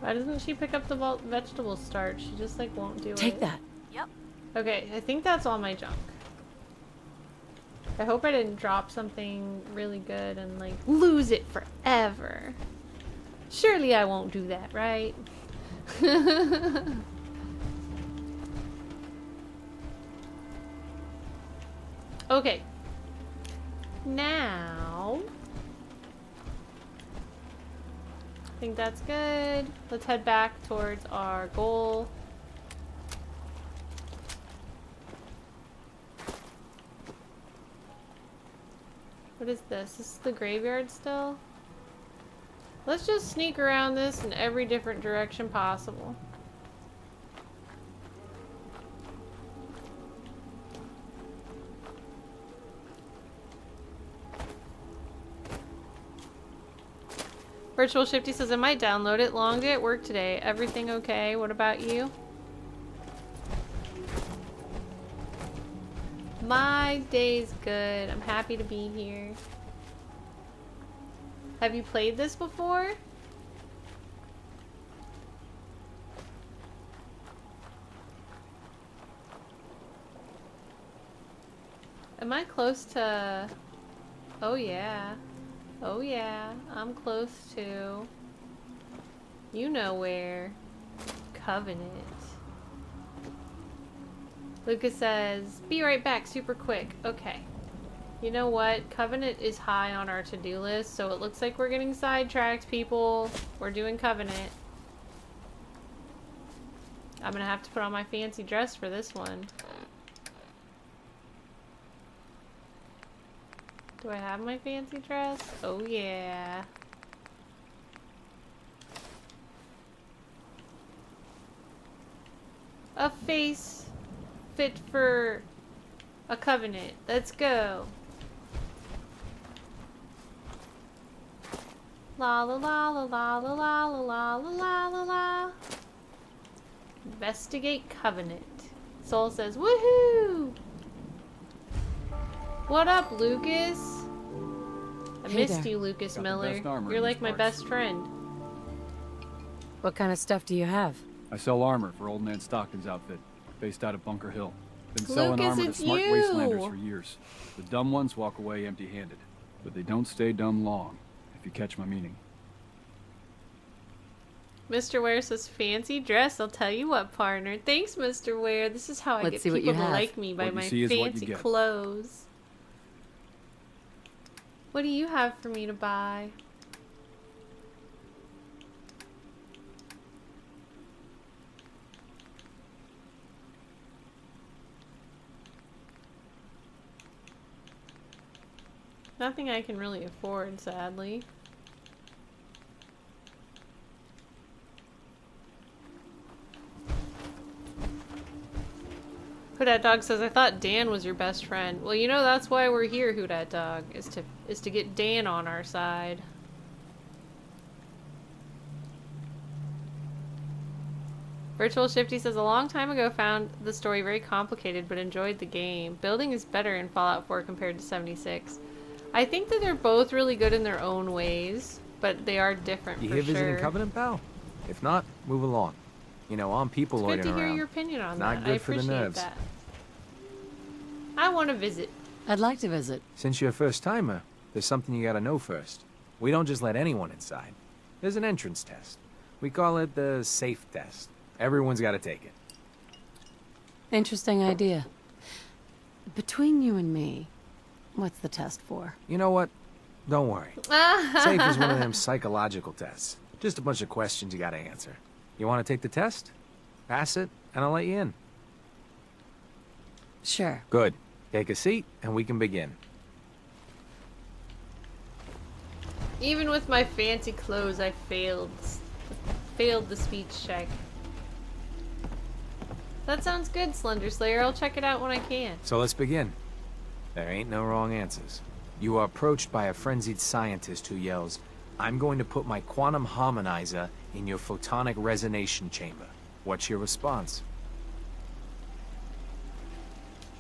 Why doesn't she pick up the vegetable starch? She just, like, won't do it. Take that. Yep. Okay, I think that's all my junk. I hope I didn't drop something really good and, like, lose it forever. Surely I won't do that, right? Okay. Now, I think that's good. Let's head back towards our goal. What is this? This is the graveyard still? Let's just sneak around this in every different direction possible. Virtual Shifty says, I might download it. Long day at work today. Everything okay? What about you? My day's good. I'm happy to be here. Have you played this before? Am I close to... Oh yeah. Oh yeah. I'm close to... You know where. Covenant. Lucas says, be right back super quick. Okay. You know what? Covenant is high on our to-do list, so it looks like we're getting sidetracked, people. We're doing Covenant. I'm gonna have to put on my fancy dress for this one. Do I have my fancy dress? Oh yeah. A face fit for a covenant. Let's go. La la la la la la la la la la la la. Investigate covenant. Soul says, woohoo! What up, Lucas? I Hey missed there. you, Lucas Got the Miller. best armor You're in like these my parts. best friend. What kind of stuff do you have? I sell armor for Old Man Stockton's outfit, based out of Bunker Hill. Been selling Lucas, armor to it's smart you! wastelanders for years. The dumb ones walk away empty-handed, but they don't stay dumb long, if you catch my meaning. Mr. Ware says, fancy dress. I'll tell you what, partner. Thanks, Mr. Ware. This is how I Let's get see what people you to have. like me, by What you my see is what you fancy get. clothes. What do you have for me to buy? Nothing I can really afford, sadly. Hoodat Dog says, I thought Dan was your best friend. Well, you know that's why we're here, Hoodat Dog, is to get Dan on our side. Virtual Shifty says, a long time ago found the story very complicated but enjoyed the game. Building is better in Fallout 4 compared to 76. I think that they're both really good in their own ways, but they are different You for here sure. visiting Covenant, pal? If not, move along. You know, I'm people It's good loitering to hear around. your opinion on Not that. good I for the appreciate nerves. that. I want to visit. I'd like to visit. Since you're a first-timer, there's something you gotta know first. We don't just let anyone inside. There's an entrance test. We call it the safe test. Everyone's gotta take it. Interesting idea. Between you and me, what's the test for? You know what? Don't worry. Safe is one of them psychological tests. Just a bunch of questions you gotta answer. You wanna take the test? Pass it, and I'll let you in. Sure. Good. Take a seat, and we can begin. Even with my fancy clothes, I failed the speech check. That sounds good, Slender Slayer. I'll check it out when I can. So let's begin. There ain't no wrong answers. You are approached by a frenzied scientist who yells, I'm going to put my quantum harmonizer in your photonic resonation chamber. What's your response?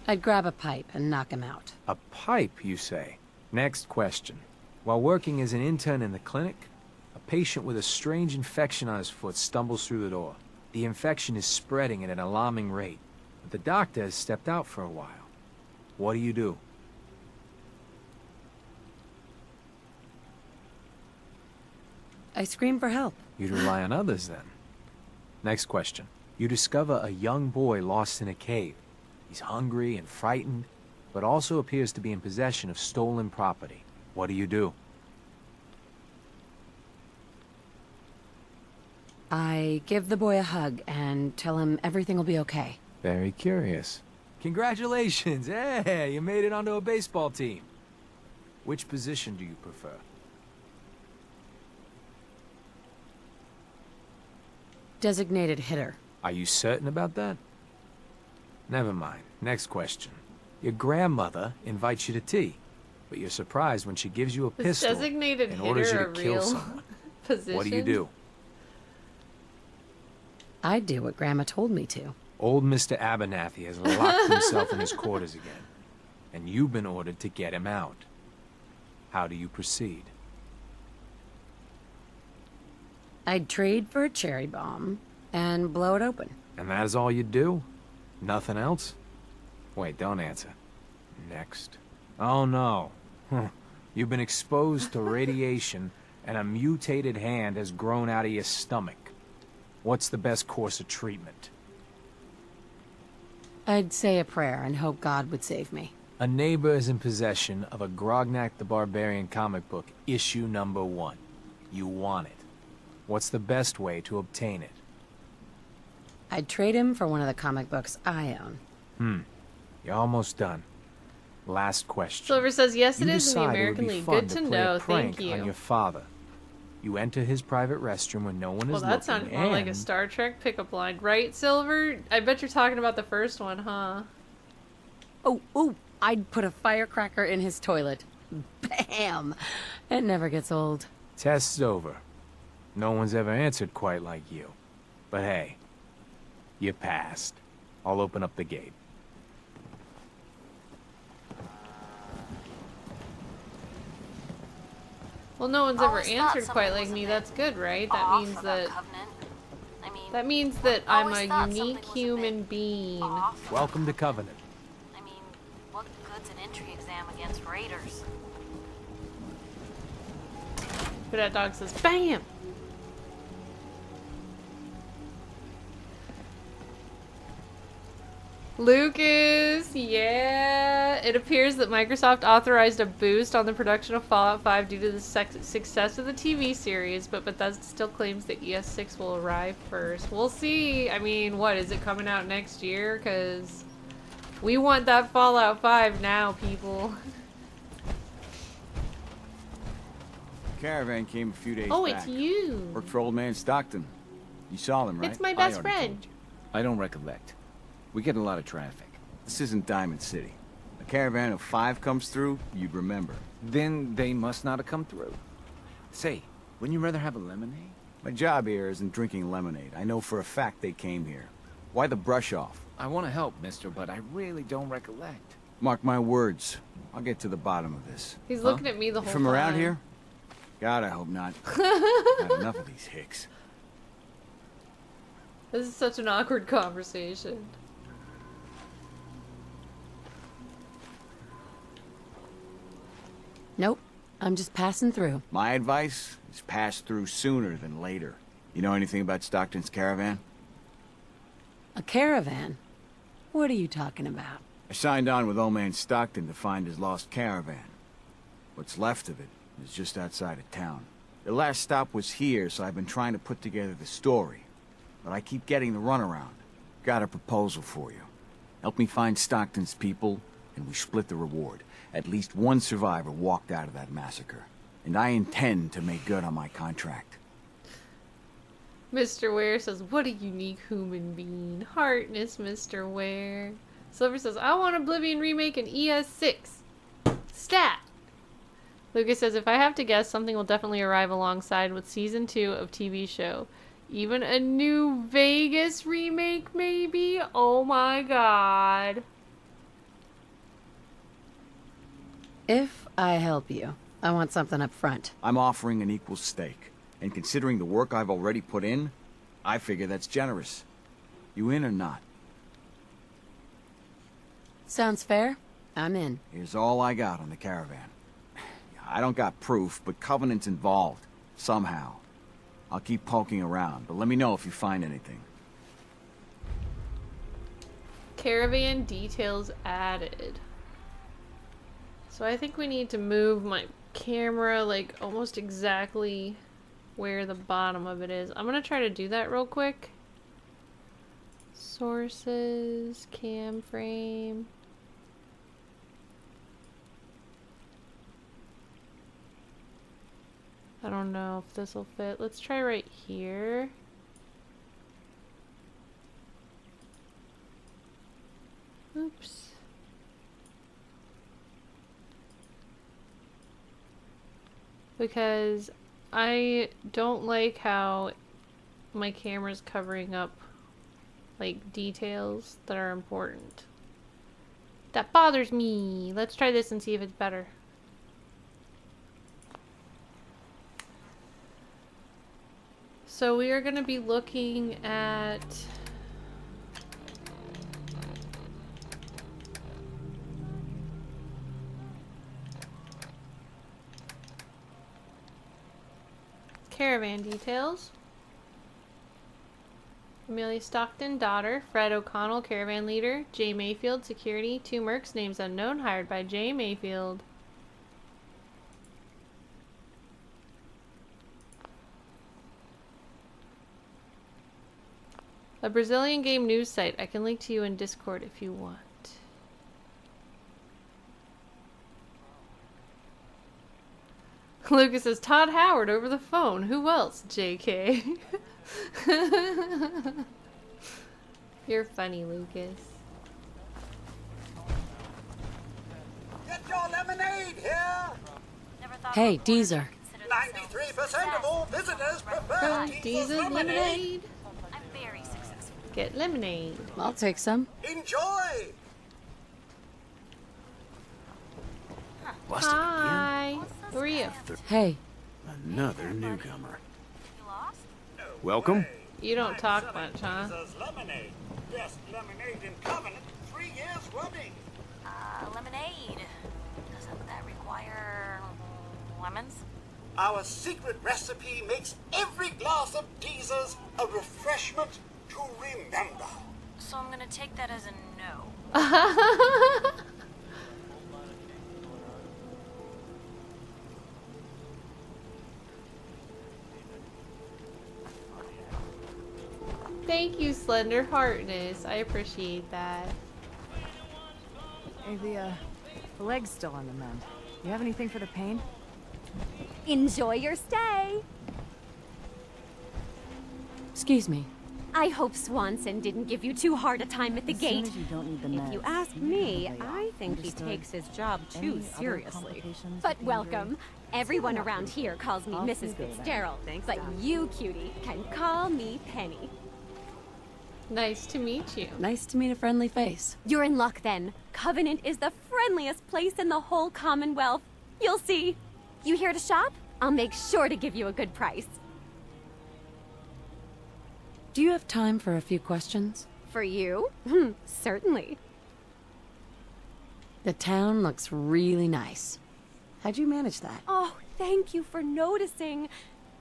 I'd grab a pipe and knock him out. A pipe, you say? Next question. While working as an intern in the clinic, a patient with a strange infection on his foot stumbles through the door. The infection is spreading at an alarming rate, but the doctor has stepped out for a while. What do? I scream for help. You'd rely on others then. Next question. You discover a young boy lost in a cave. He's hungry and frightened, but also appears to be in possession of stolen property. What do? I give the boy a hug and tell him everything will be okay. Very curious. Congratulations! Hey, you made it onto a baseball team. Which position do you prefer? Designated hitter. Are you certain about that? Never mind. Next question. Your grandmother invites you to tea, but you're surprised when she gives you a Is pistol designated and orders you hitter to a kill real someone. position? What do? I do what Grandma told me to. Old Mr. Abernathy has locked himself in his quarters again, and you've been ordered to get him out. How do you proceed? I'd trade for a cherry bomb and blow it open. And that is all you do? Nothing else? Wait, don't answer. Next. Oh no. You've been exposed to radiation and a mutated hand has grown out of your stomach. What's the best course of treatment? I'd say a prayer and hope God would save me. A neighbor is in possession of a Grognak the Barbarian comic book, issue number 1. You want it. What's the best way to obtain it? I'd trade him for one of the comic books I own. You're almost done. Last question. Silver says, yes, it You is in the decide it would American be League. fun Good to play know. a prank Thank on you. your father. You enter his private restroom when no one Well, is that looking, sounded more like a and- Star Trek pickup line, right, Silver? I bet you're talking about the first one, huh? Oh, I'd put a firecracker in his toilet. Bam! It never gets old. Test's over. No one's ever answered quite like you. But hey, you passed. I'll open up the gate. Well, no one's ever Always thought answered quite something like was a me. bit That's good, right? That off means about that Covenant. I mean, that means that I'm always a thought unique something was a bit human being. off about Welcome to Covenant. I mean, what good's an entry exam against raiders? But that dog says, BAM! Lucas, yeah. It appears that Microsoft authorized a boost on the production of Fallout 5 due to the success of the TV series, but Bethesda still claims that ES6 will arrive first. We'll see. I mean, what, is it coming out next year? Because we want that Fallout 5 now, people. Caravan came a few days Oh, back. it's you. Worked for old man Stockton. You saw them, right? It's my I best already friend. told you. I don't recollect. We get a lot of traffic. This isn't Diamond City. A caravan of 5 comes through, you'd remember. Then they must not have come through. Say, wouldn't you rather have a lemonade? My job here isn't drinking lemonade. I know for a fact they came here. Why the brush off? I want to help, mister, but I really don't recollect. Mark my words. I'll get to the bottom of this. He's Huh? looking at me the You whole from time. around here? God, I hope not. Had enough of these hicks. This is such an awkward conversation. Nope, I'm just passing through. My advice is pass through sooner than later. You know anything about Stockton's caravan? A caravan? What are you talking about? I signed on with old man Stockton to find his lost caravan. What's left of it is just outside of town. The last stop was here, so I've been trying to put together the story. But I keep getting the runaround. Got a proposal for you. Help me find Stockton's people, and we split the reward. At least one survivor walked out of that massacre. And I intend to make good on my contract. Mr. Ware says, what a unique human being. Heartness, Mr. Ware. Silver says, I want Oblivion remake in ES6. Stat! Lucas says, if I have to guess, something will definitely arrive alongside with Season 2 of TV show. Even a new Vegas remake, maybe? Oh my god. If I help you, I want something up front. I'm offering an equal stake. And considering the work I've already put in, I figure that's generous. You in or not? Sounds fair? I'm in. Here's all I got on the caravan. I don't got proof, but Covenant's involved. Somehow. I'll keep poking around, but let me know if you find anything. Caravan details added. So I think we need to move my camera like almost exactly where the bottom of it is. I'm gonna try to do that real quick. Sources, cam frame. I don't know if this will fit. Let's try right here. Oops. Because I don't like how my camera's covering up like details that are important. That bothers me. Let's try this and see if it's better. So we are going to be looking at caravan details. Amelia Stockton, daughter. Fred O'Connell, caravan leader. Jay Mayfield, security. 2 mercs, names unknown, hired by Jay Mayfield. A Brazilian game news site. I can link to you in Discord if you want. Lucas says, Todd Howard over the phone. Who else? JK. You're funny, Lucas. Get your lemonade here! Hey, Deezer. 93% of all visitors prefer Deezer's lemonade. I'm very successful. Get lemonade. I'll take some. Enjoy! Busted again? Hi. Who are you? Hey, Another newcomer. You lost? Welcome. You don't talk much, huh? Lemonade. Best lemonade in Covenant 3 years running. Lemonade. Doesn't that require lemons? Our secret recipe makes every glass of Deezer's a refreshment to remember. So I'm gonna take that as a no. Thank you, Slender Heartness. I appreciate that. Hey, the leg's still on the mend. You have anything for the pain? Enjoy your stay. excuse me. I hope Swanson didn't give you too hard a time at the As soon gate. as you don't need the If meds, you ask you me, can lay I off. think he Understood? takes his job Any too other seriously. complications But with the welcome. injury? Everyone around here calls me Off Mrs. you go then. Fitzgerald. Thanks, But Doc. you, cutie, can call me Penny. Nice to meet you. Nice to meet a friendly face. You're in luck then. Covenant is the friendliest place in the whole Commonwealth. You'll see. You here to shop? I'll make sure to give you a good price. Do you have time for a few questions? For you? Certainly. The town looks really nice. How'd you manage that? Oh, thank you for noticing.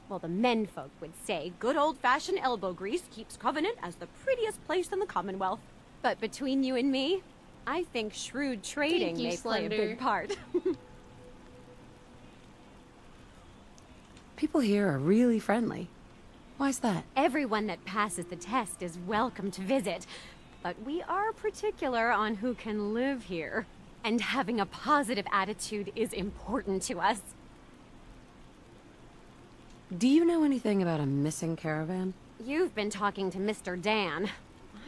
Well, the menfolk would say good old-fashioned elbow grease keeps Covenant as the prettiest place in the Commonwealth. But between you and me, I think shrewd trading Thank you, may play a Slender. big part. People here are really friendly. Why's that? Everyone that passes the test is welcome to visit. But we are particular on who can live here. And having a positive attitude is important to us. Do you know anything about a missing caravan? You've been talking to Mr. Dan.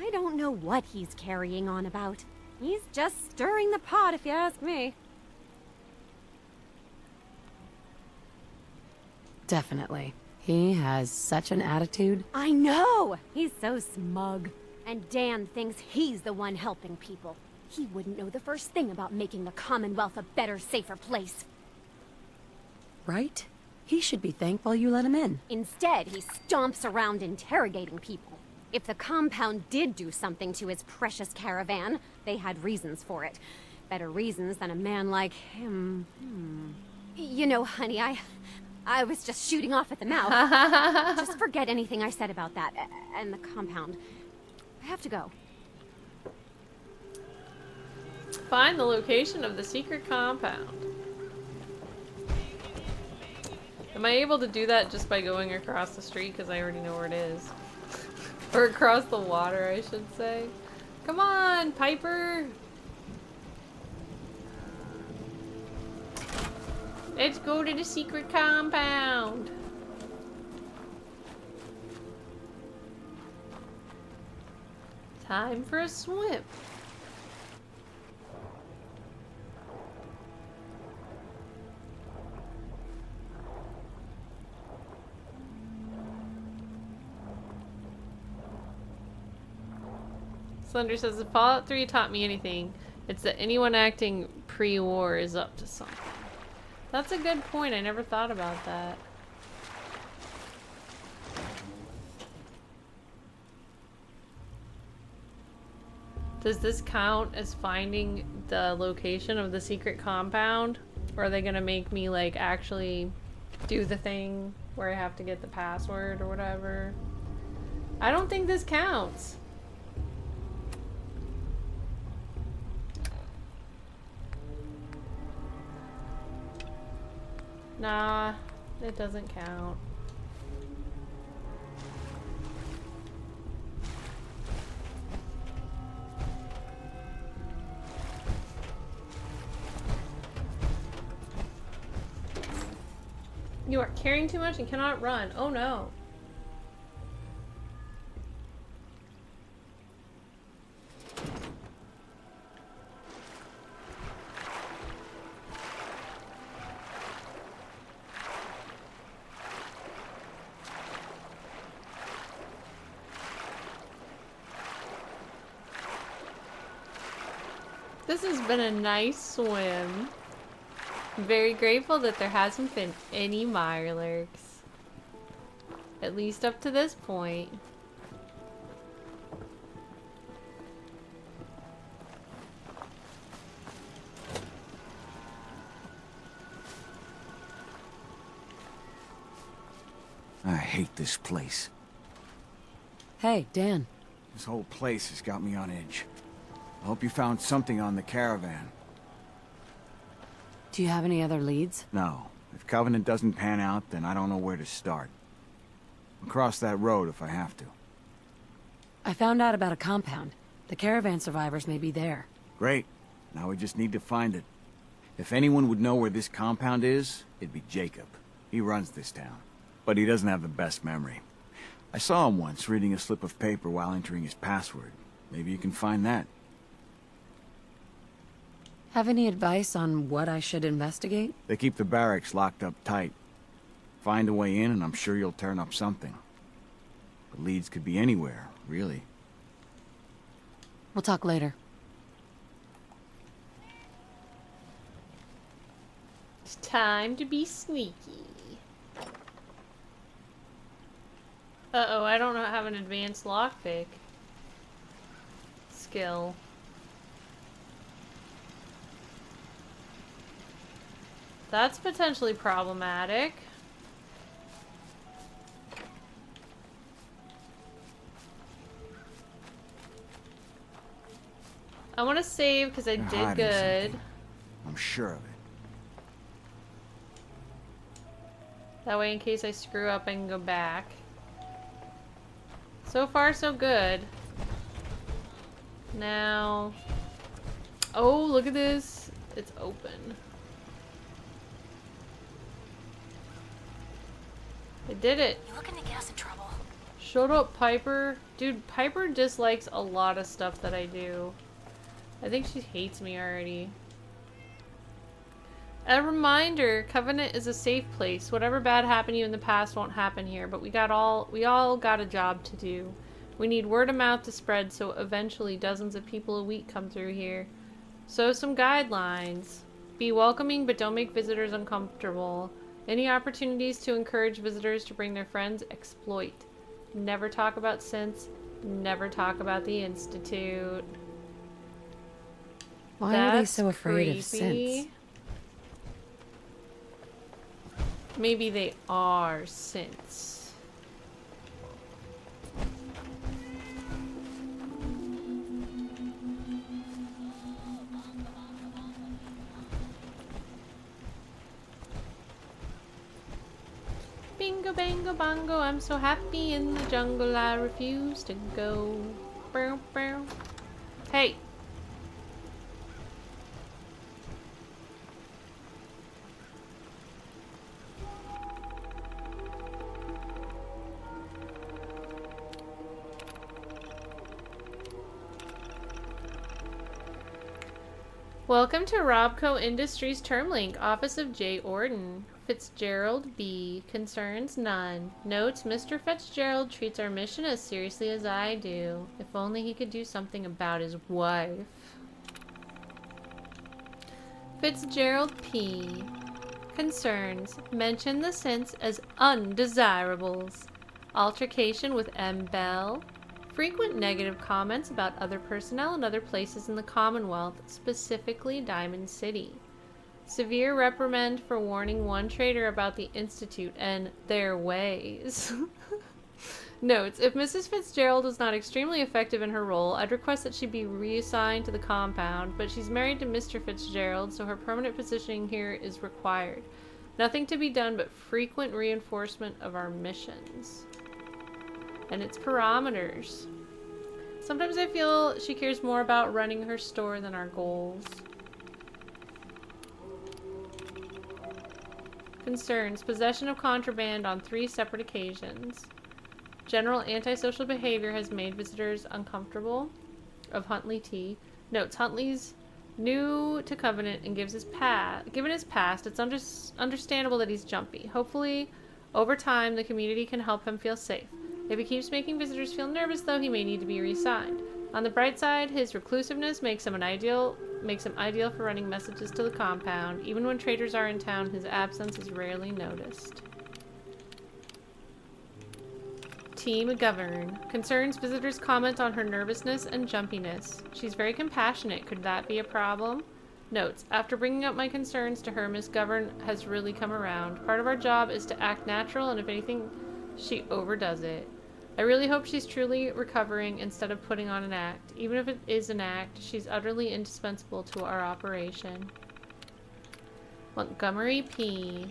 I don't know what he's carrying on about. He's just stirring the pot, if you ask me. Definitely. He has such an attitude. I know! He's so smug. And Dan thinks he's the one helping people. He wouldn't know the first thing about making the Commonwealth a better, safer place. Right? He should be thankful you let him in. Instead, he stomps around interrogating people. If the compound did do something to his precious caravan, they had reasons for it. Better reasons than a man like him. You know, honey, I was just shooting off at the mouth. Just forget anything I said about that and the compound. I have to go. Find the location of the secret compound. Am I able to do that just by going across the street because I already know where it is? Or across the water, I should say. Come on, Piper! Let's go to the secret compound! Time for a swim. Slender says, if Fallout 3 taught me anything, it's that anyone acting pre-war is up to something. That's a good point. I never thought about that. Does this count as finding the location of the secret compound? Or are they gonna make me, like, actually do the thing where I have to get the password or whatever? I don't think this counts. Nah, it doesn't count. You are carrying too much and cannot run. Oh no. This has been a nice swim. I'm very grateful that there hasn't been any Mirelurks. At least up to this point. I hate this place. Hey, Dan. This whole place has got me on edge. I hope you found something on the caravan. Do you have any other leads? No. If Covenant doesn't pan out, then I don't know where to start. I'll cross that road if I have to. I found out about a compound. The caravan survivors may be there. Great. Now we just need to find it. If anyone would know where this compound is, it'd be Jacob. He runs this town. But he doesn't have the best memory. I saw him once reading a slip of paper while entering his password. Maybe you can find that. Have any advice on what I should investigate? They keep the barracks locked up tight. Find a way in and I'm sure you'll turn up something. The leads could be anywhere, really. We'll talk later. It's time to be sneaky. Uh-oh, I don't have an advanced lockpick skill. That's potentially problematic. I want to save because I did good. I'm sure of it. That way in case I screw up I can go back. So far so good. Now... Oh, look at this. It's open. I did it. You looking to get us in trouble? Shut up, Piper. Dude, Piper dislikes a lot of stuff that I do. I think she hates me already. A reminder, Covenant is a safe place. Whatever bad happened to you in the past won't happen here, but we all got a job to do. We need word of mouth to spread so eventually dozens of people a week come through here. So some guidelines. Be welcoming, but don't make visitors uncomfortable. Any opportunities to encourage visitors to bring their friends, exploit. Never talk about synths. Never talk about the Institute. Why are they so afraid of synths? Maybe they are synths. bango bongo, I'm so happy in the jungle, I refuse to go. Bow, bow. Hey. Welcome to Robco Industries Termlink, Office of J. Orden. Fitzgerald B. Concerns none. Notes, Mr. Fitzgerald treats our mission as seriously as I do. If only he could do something about his wife. Fitzgerald P. Concerns, mention the synths as undesirables. Altercation with M. Bell. Frequent negative comments about other personnel and other places in the Commonwealth, specifically Diamond City. Severe reprimand for warning one trader about the Institute and their ways. Notes, if Mrs. Fitzgerald is not extremely effective in her role, I'd request that she be reassigned to the compound, but she's married to Mr. Fitzgerald, so her permanent positioning here is required. Nothing to be done but frequent reinforcement of our missions. And its parameters. Sometimes I feel she cares more about running her store than our goals. Concerns, possession of contraband on 3 separate occasions. General antisocial behavior has made visitors uncomfortable. Of Huntley T. Notes, Huntley's new to Covenant and given his past, it's understandable that he's jumpy. Hopefully, over time, the community can help him feel safe. If he keeps making visitors feel nervous, though, he may need to be reassigned. On the bright side, his reclusiveness makes him ideal for running messages to the compound. Even when traders are in town, his absence is rarely noticed. T. McGovern. Concerns visitors' comment on her nervousness and jumpiness. She's very compassionate. Could that be a problem? Notes. After bringing up my concerns to her, Miss Govern has really come around. Part of our job is to act natural, and if anything, she overdoes it. I really hope she's truly recovering instead of putting on an act. Even if it is an act, she's utterly indispensable to our operation. Montgomery P.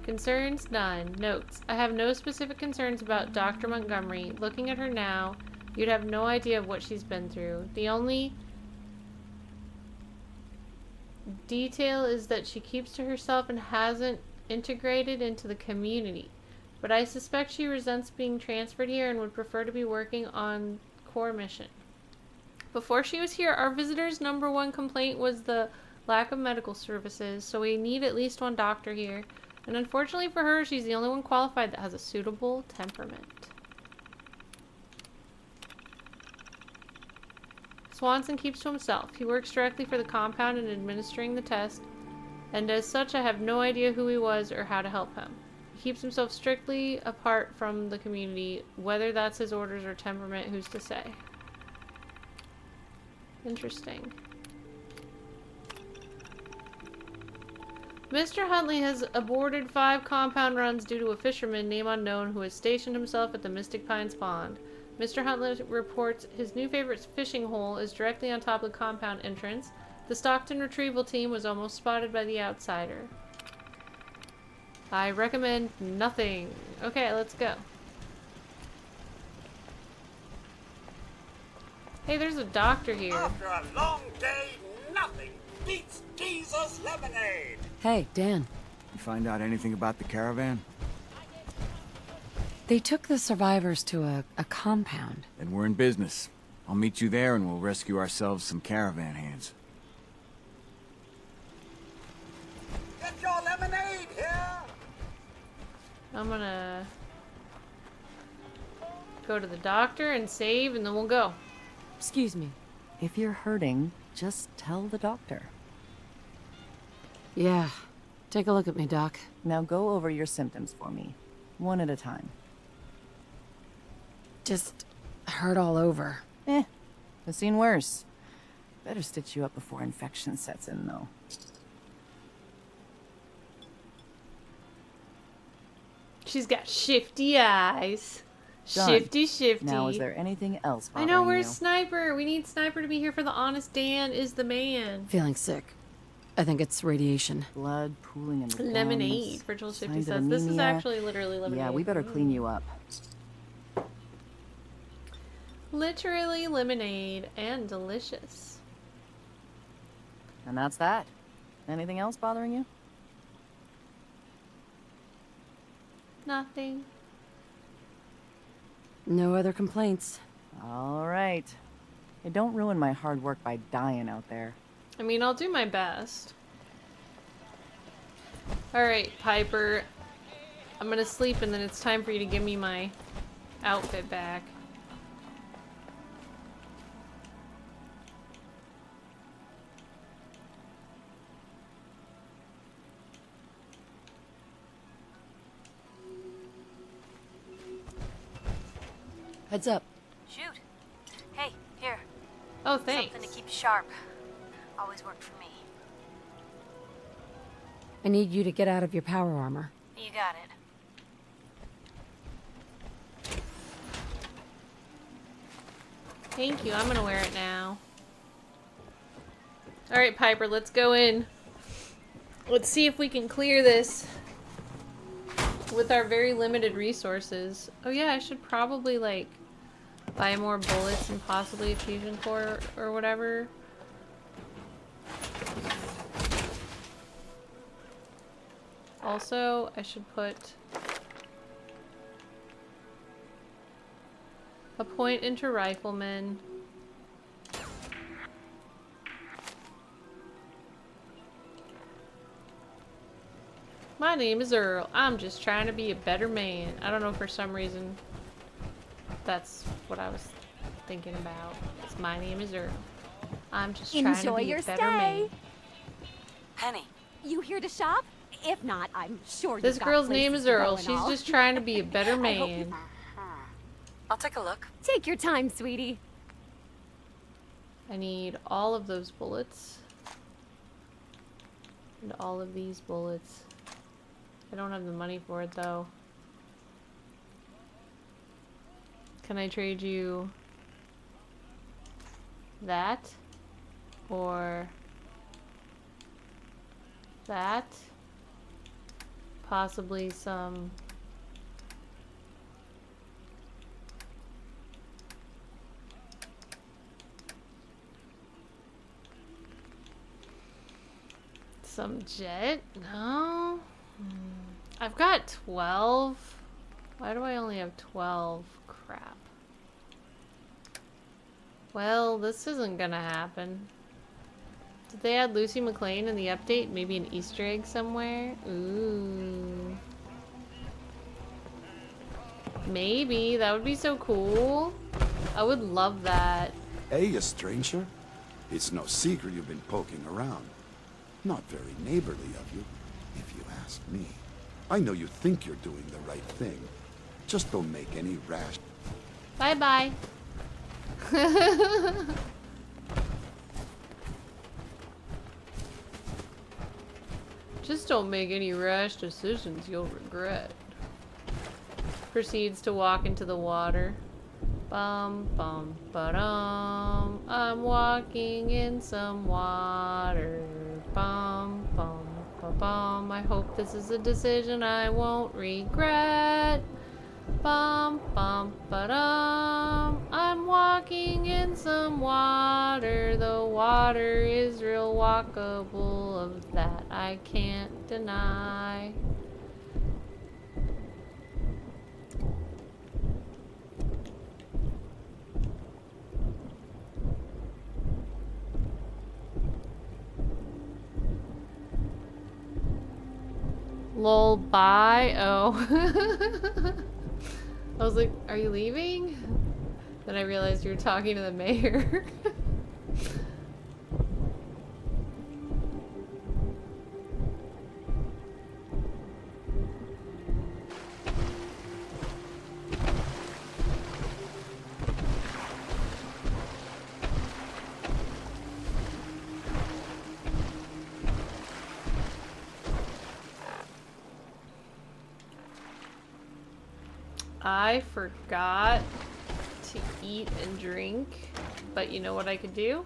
Concerns none. Notes. I have no specific concerns about Dr. Montgomery. Looking at her now, you'd have no idea of what she's been through. The only detail is that she keeps to herself and hasn't integrated into the community. But I suspect she resents being transferred here and would prefer to be working on core mission. Before she was here, our visitors' #1 complaint was the lack of medical services, so we need at least 1 doctor here. And unfortunately for her, she's the only one qualified that has a suitable temperament. Swanson keeps to himself. He works directly for the compound in administering the test, and as such I have no idea who he was or how to help him. He keeps himself strictly apart from the community. Whether that's his orders or temperament, who's to say? Interesting. Mr. Huntley has aborted 5 compound runs due to a fisherman, name unknown, who has stationed himself at the Mystic Pines Pond. Mr. Huntley reports his new favorite fishing hole is directly on top of the compound entrance. The Stockton retrieval team was almost spotted by the outsider. I recommend nothing. Okay, let's go. Hey, there's a doctor here. After a long day, nothing beats Jesus lemonade. Hey, Dan. You find out anything about the caravan? They took the survivors to a compound. Then we're in business. I'll meet you there and we'll rescue ourselves some caravan hands. Get your lemonade here. I'm gonna go to the doctor and save, and then we'll go. Excuse me. If you're hurting, just tell the doctor. Yeah. Take a look at me, Doc. Now go over your symptoms for me, one at a time. Just hurt all over. I've seen worse. Better stitch you up before infection sets in, though. She's got shifty eyes. Done. Shifty. Now, is there anything else I bothering know, where's you? Sniper? We need Sniper to be here for the Honest Dan is the man. Feeling sick. I think it's radiation. Blood pooling in the Lemonade, gums, Virtual Shifty signs of says. This is anemia. actually literally lemonade. Yeah, we better clean you up. Literally lemonade and delicious. And that's that. Anything else bothering you? Nothing. No other complaints. All right. Hey, don't ruin my hard work by dying out there. I mean, I'll do my best. Alright, Piper. I'm gonna sleep and then it's time for you to give me my outfit back. Heads up. Shoot. Hey, here. Oh, thanks. Something to keep you sharp. Always worked for me. I need you to get out of your power armor. You got it. Thank you. I'm gonna wear it now. Alright, Piper, let's go in. Let's see if we can clear this with our very limited resources. Oh yeah, I should probably, like, buy more bullets and possibly a fusion core or whatever. Also, I should put a point into rifleman. My name is Earl. I'm just trying to be a better man. I don't know, for some reason that's what I was thinking about. It's my name is Earl. I'm just trying to be a better man. Penny. You here to shop? If not, I'm sure This you've got girl's name places is to go Earl. and She's all. just trying to be a better I hope you- man. I'll take a look. Take your time, sweetie. I need all of those bullets. And all of these bullets. I don't have the money for it though. Can I trade you that? Or that? Possibly some jet? No. I've got 12. Why do I only have 12? Crap. Well, this isn't gonna happen. Did they add Lucy McLean in the update? Maybe an Easter egg somewhere? Ooh. Maybe. That would be so cool. I would love that. Hey, a stranger. It's no secret you've been poking around. Not very neighborly of you, if you ask me. I know you think you're doing the right thing. Just don't make any rash... Bye-bye. Just don't make any rash decisions you'll regret. Proceeds to walk into the water. Bum bum ba-dum. I'm walking in some water. Bum bum ba-bum. I hope this is a decision I won't regret. Bum bum ba-dum. I'm walking in some water. The water is real walkable, of that I can't deny. Lol, bye. Oh. I was like, are you leaving? Then I realized you were talking to the mayor. I forgot to eat and drink, but you know what I could do?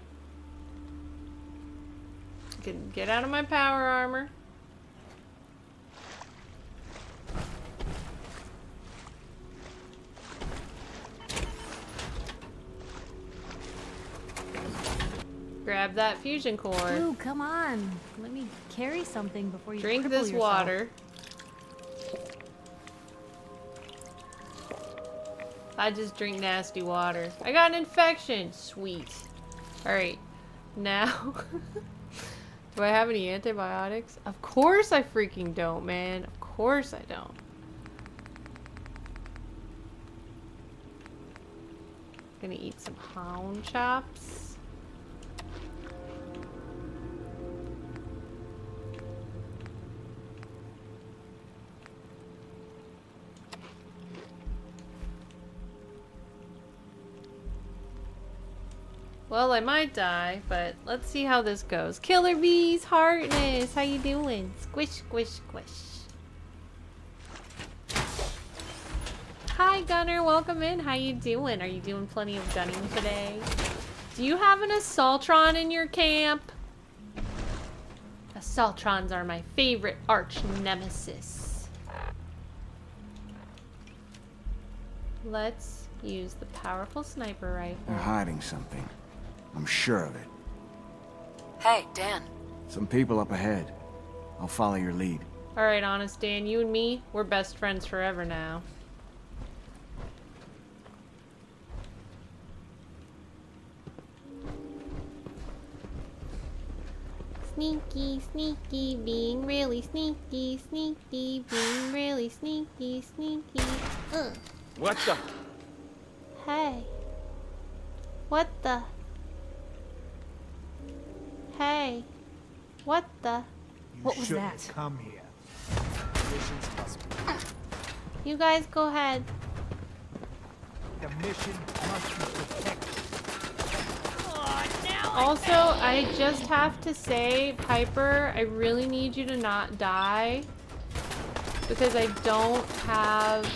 Get out of my power armor. Grab that fusion core. Ooh, come on. Let me carry something before you Drink cripple this yourself. water. I just drink nasty water. I got an infection. Sweet. Alright. Now. Do I have any antibiotics? Of course I freaking don't, man. Of course I don't. Gonna eat some hound chops. Well, I might die, but let's see how this goes. Killer bees, Heartness, how you doing? Squish, squish, squish. Hi, Gunner, welcome in. How you doing? Are you doing plenty of gunning today? Do you have an Assaultron in your camp? Assaultrons are my favorite arch nemesis. Let's use the powerful sniper rifle. They're hiding something. I'm sure of it. Hey, Dan. Some people up ahead. I'll follow your lead. Alright, Honest Dan, you and me, we're best friends forever now. Sneaky, sneaky, being really sneaky, sneaky, being really sneaky, sneaky. What the? Hey. What the? Hey. What the? What was that? Come here. Missions must be. You guys go ahead. The mission must be protected. Also, I just have to say, Piper, I really need you to not die. Because I don't have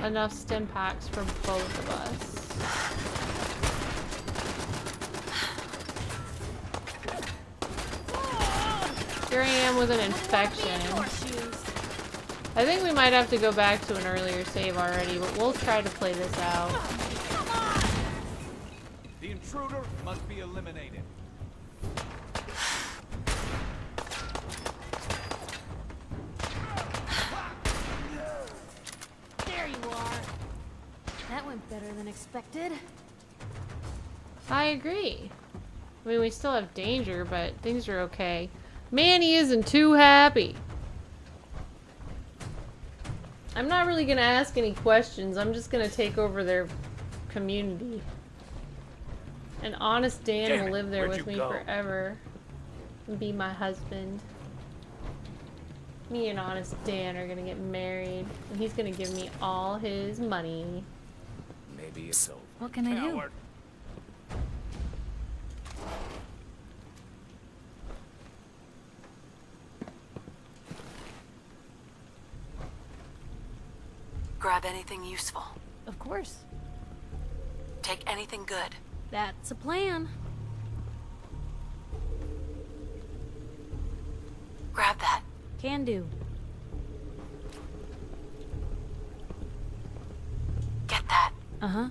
enough stim packs for both of us. Here I am with an infection. I think we might have to go back to an earlier save already, but we'll try to play this out. The intruder must be eliminated. There you are. That went better than expected. I agree. I mean, we still have danger, but things are okay. Manny isn't too happy. I'm not really gonna ask any questions. I'm just gonna take over their community. And Honest Dan will live there with me forever. And be my husband. Me and Honest Dan are gonna get married. And he's gonna give me all his money. Maybe it's so. What can I do? Grab anything useful. Of course. Take anything good. That's a plan. Grab that. Can do. Get that. Uh-huh.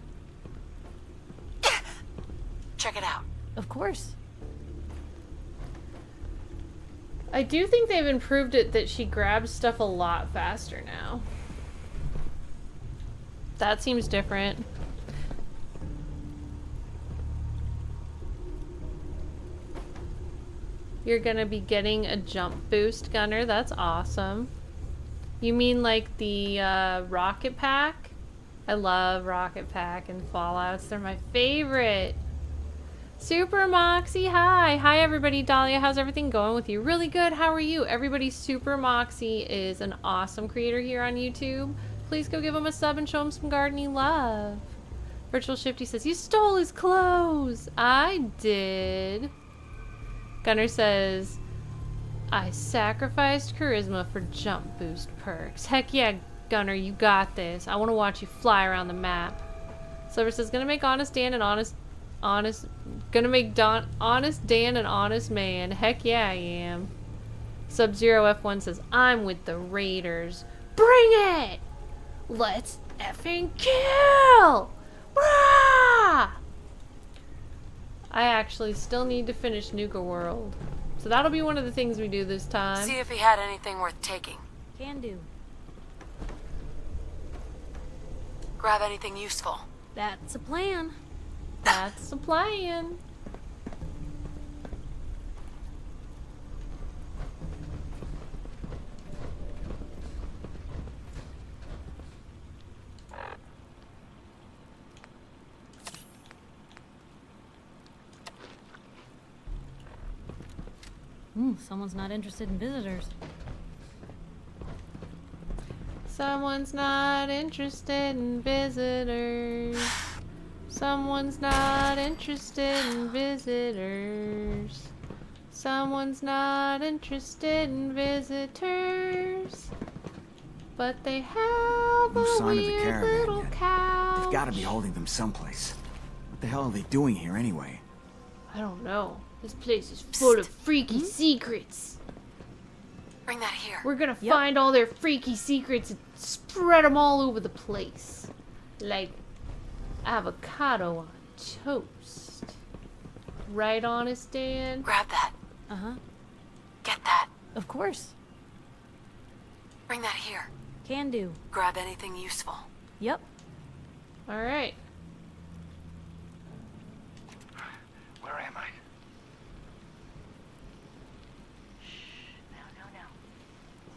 Check it out. Of course. I do think they've improved it that she grabs stuff a lot faster now. That seems different. You're gonna be getting a jump boost, Gunner. That's awesome. You mean like the rocket pack? I love rocket pack and Fallouts. They're my favorite. Super Moxie, hi. Hi everybody. Dahlia, how's everything going with you? Really good. How are you? Everybody, Super Moxie is an awesome creator here on YouTube. Please go give him a sub and show him some gardening love. Virtual Shifty says, you stole his clothes. I did. Gunner says, I sacrificed charisma for jump boost perks. Heck yeah, Gunner, you got this. I want to watch you fly around the map. Silver says, gonna make Honest Dan and Honest Honest Dan an honest man. Heck yeah, I am. Sub-Zero F1 says, I'm with the Raiders. Bring it! Let's effing kill! Brah! I actually still need to finish Nuka World. So that'll be one of the things we do this time. See if he had anything worth taking. Can do. Grab anything useful. That's a plan. That's the plan. Someone's not interested in visitors. Someone's not interested in visitors. Someone's not interested in visitors. Someone's not interested in visitors. But they have No a sign of the weird caravan little yet. couch. They've got to be holding them someplace. What the hell are they doing here anyway? I don't know. This place is full of freaky secrets. Bring that here. We're gonna find all their freaky secrets and spread them all over the place. Like avocado on toast. Right, Honest Dan? Grab that. Uh-huh. Get that. Of course. Bring that here. Can do. Grab anything useful. Yep. Alright. Where am I?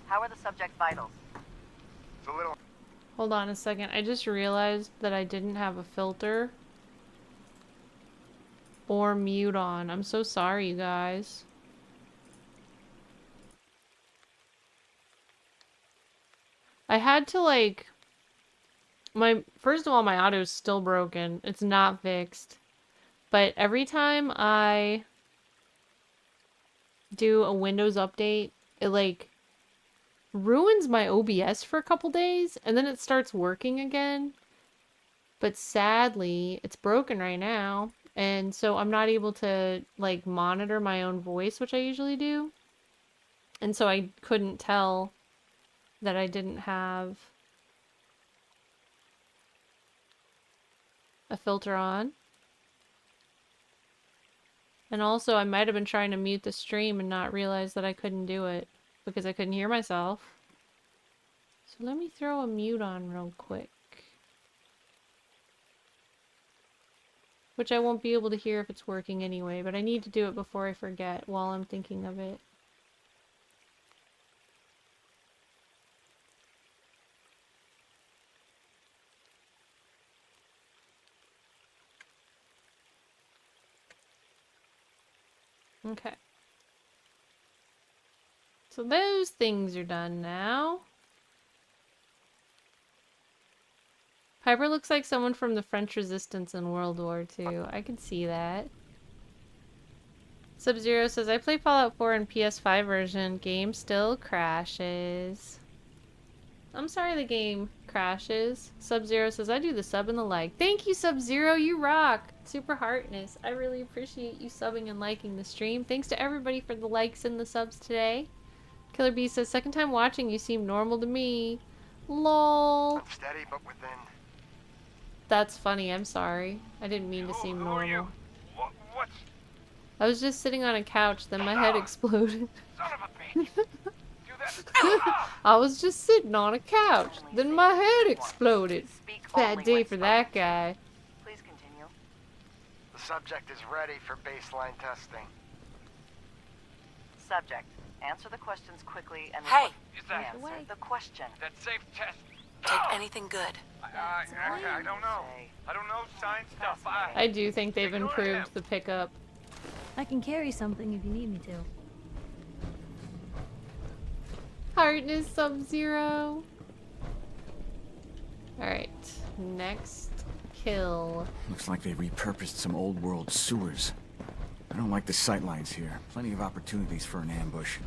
How are the subject vitals? It's a little... Hold on a second. I just realized that I didn't have a filter or mute on. I'm so sorry, you guys. I had to like... First of all, my audio is still broken. It's not fixed. But every time I do a Windows update, it like ruins my OBS for a couple days and then it starts working again. But sadly, it's broken right now. And so I'm not able to like monitor my own voice, which I usually do. And so I couldn't tell that I didn't have a filter on. And also, I might have been trying to mute the stream and not realize that I couldn't do it because I couldn't hear myself. So let me throw a mute on real quick. Which I won't be able to hear if it's working anyway, but I need to do it before I forget while I'm thinking of it. Okay. So those things are done now. Piper looks like someone from the French Resistance in World War II. I can see that. Sub-Zero says, I play Fallout 4 in PS5 version. Game still crashes. I'm sorry the game crashes. Sub-Zero says, I do the sub and the like. Thank you, Sub-Zero. You rock. Super heartness. I really appreciate you subbing and liking the stream. Thanks to everybody for the likes and the subs today. Killer Bee says, second time watching, you seem normal to me. Lol. Steady, but within... That's funny. I'm sorry. I didn't mean to seem normal. What's... I was just sitting on a couch, then my head exploded. Son of a bitch! Do that... I was just sitting on a couch, then my head exploded. Bad day for that guy. Please continue. The subject is ready for baseline testing. Subject, answer the questions quickly and Hey! answer the question. That safe test... Take anything good. I don't know. I don't know science stuff. I do think they've improved the pickup. I can carry something if you need me to. Hardness Sub-Zero. Alright, next kill. Looks like they repurposed some old world sewers. I don't like the sightlines here. Plenty of opportunities for an ambush.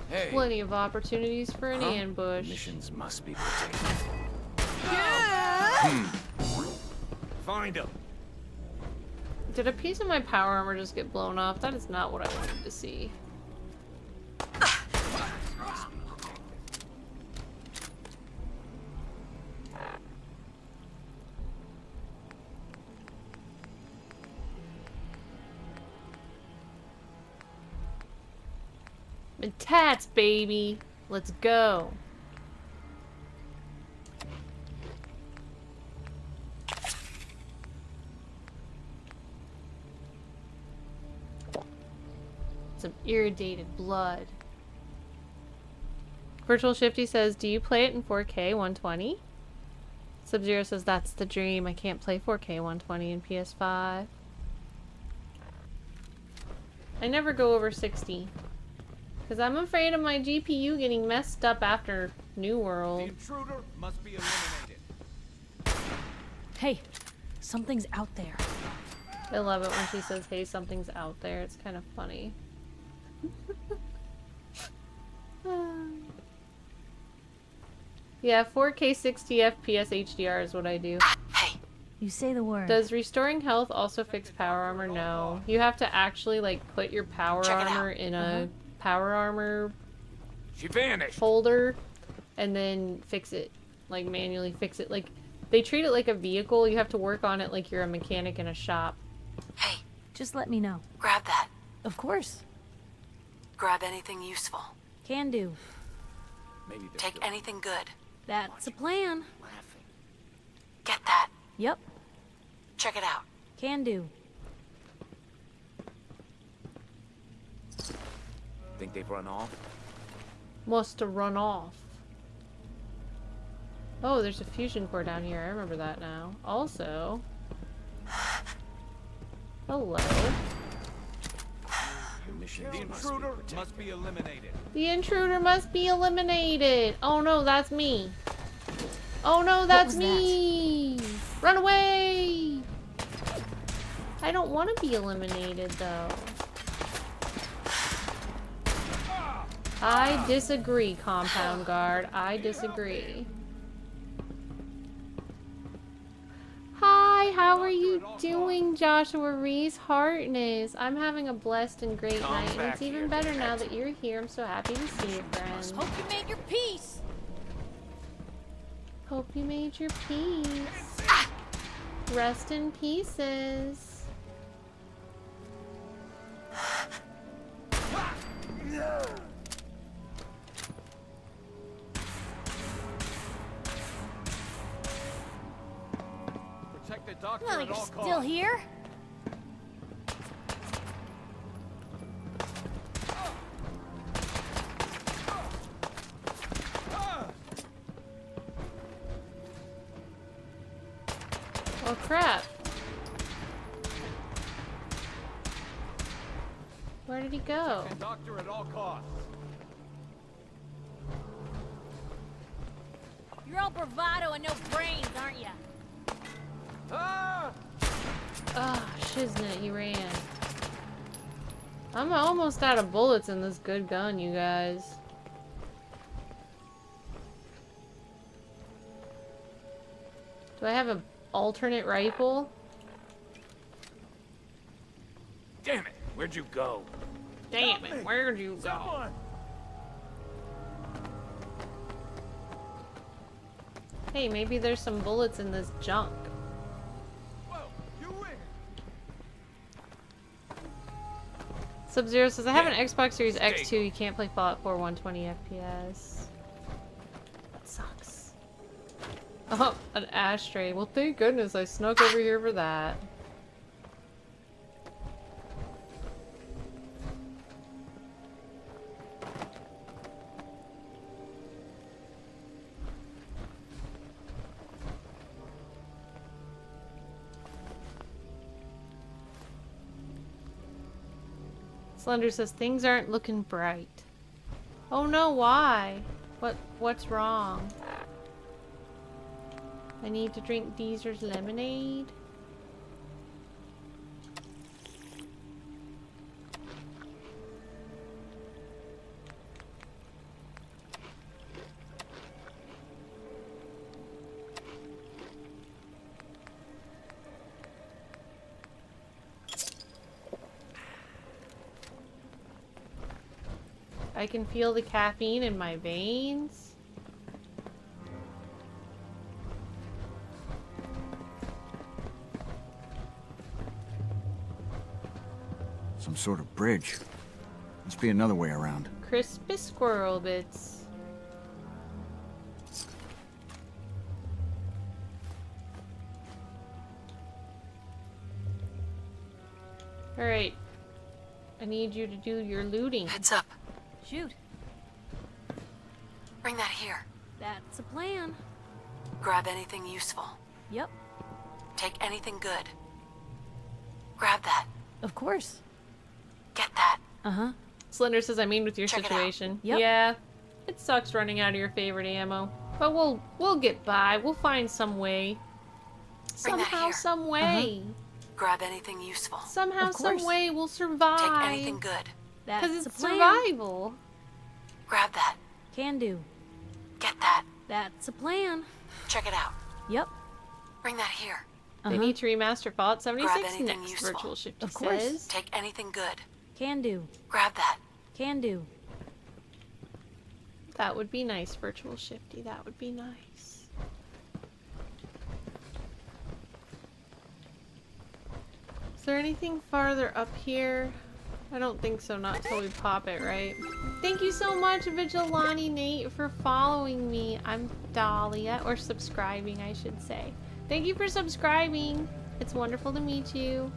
Hey. Plenty of opportunities for an ambush. Missions must be protected. Yeah! Find him. Did a piece of my power armor just get blown off? That is not what I wanted to see. And tats, baby. Let's go. Some irritated blood. Virtual Shifty says, do you play it in 4K 120? Sub-Zero says, that's the dream. I can't play 4K 120 in PS5. I never go over 60. Because I'm afraid of my GPU getting messed up after New World. The intruder must be eliminated. Hey, something's out there. I love it when she says, hey, something's out there. It's kind of funny. Yeah, 4K 60 FPS HDR is what I do. You say the word. Does restoring health also fix power armor? No. You have to actually, like, put your power armor in a power armor She vanished. folder and then fix it. Like, manually fix it. Like, they treat it like a vehicle. You have to work on it like you're a mechanic in a shop. Hey, Just let me know. grab that. Of course. Grab anything useful. Can do. Maybe Take anything good. That's a plan. Get that. Yep. Check it out. Can do. Think they've run off? Must have run off. Oh, there's a fusion core down here. I remember that now. Also... Hello. The intruder must be eliminated. The intruder must be eliminated. Oh no, that's me. Oh no, that's me. Run away. I don't want to be eliminated though. I disagree, Compound Guard. I disagree. Hi, how are you doing, Joshua Reese Hartness? I'm having a blessed and great night, and it's even better now that you're here. I'm so happy to see you, friend. Hope you made your peace. Hope you made your peace. Rest in pieces. Protect the doctor Well, at you're all still costs. here? Oh crap. Where did he go? Protect the doctor at all costs. You're all bravado and no brains, aren't you? Ah! Ah, shiznit, he ran. I'm almost out of bullets in this good gun, you guys. Do I have an alternate rifle? Damn it! Where'd you go? Damn it, where'd you go? Someone! Hey, maybe there's some bullets in this junk. Whoa, you win! Sub-Zero says, I have an Xbox Series X2. You can't play Fallout 4 120 FPS. That sucks. Oh, an ashtray. Well, thank goodness I snuck over here for that. Slender says things aren't looking bright. Oh no, why? What's wrong? I need to drink Deezer's lemonade. I can feel the caffeine in my veins. Some sort of bridge. Must be another way around. Crispy squirrel bits. Alright. I need you to do your looting. Heads up. Shoot. Bring that here. That's a plan. Grab anything useful. Yep. Take anything good. Grab that. Of course. Get that. Uh-huh. Slender says, I mean with your Check it out. situation. Yep. Yeah. It sucks running out of your favorite ammo. But we'll get by. We'll find some way. Bring that Somehow, here. some way. Grab anything useful. Somehow, Of some course. way we'll survive. Take anything good. Because That's it's a plan. survival. Grab that. Can do. Get that. That's a plan. Check it out. Yep. Bring that here. They need to remaster Fallout 76 Grab anything next, useful. Virtual Shifty Of course. says. Take anything good. Can do. Grab that. Can do. That would be nice, Virtual Shifty. That would be nice. Is there anything farther up here? I don't think so, not till we pop it, right? Thank you so much, Vigilante Nate, for following me. I'm Dahlia, or subscribing, I should say. Thank you for subscribing. It's wonderful to meet you.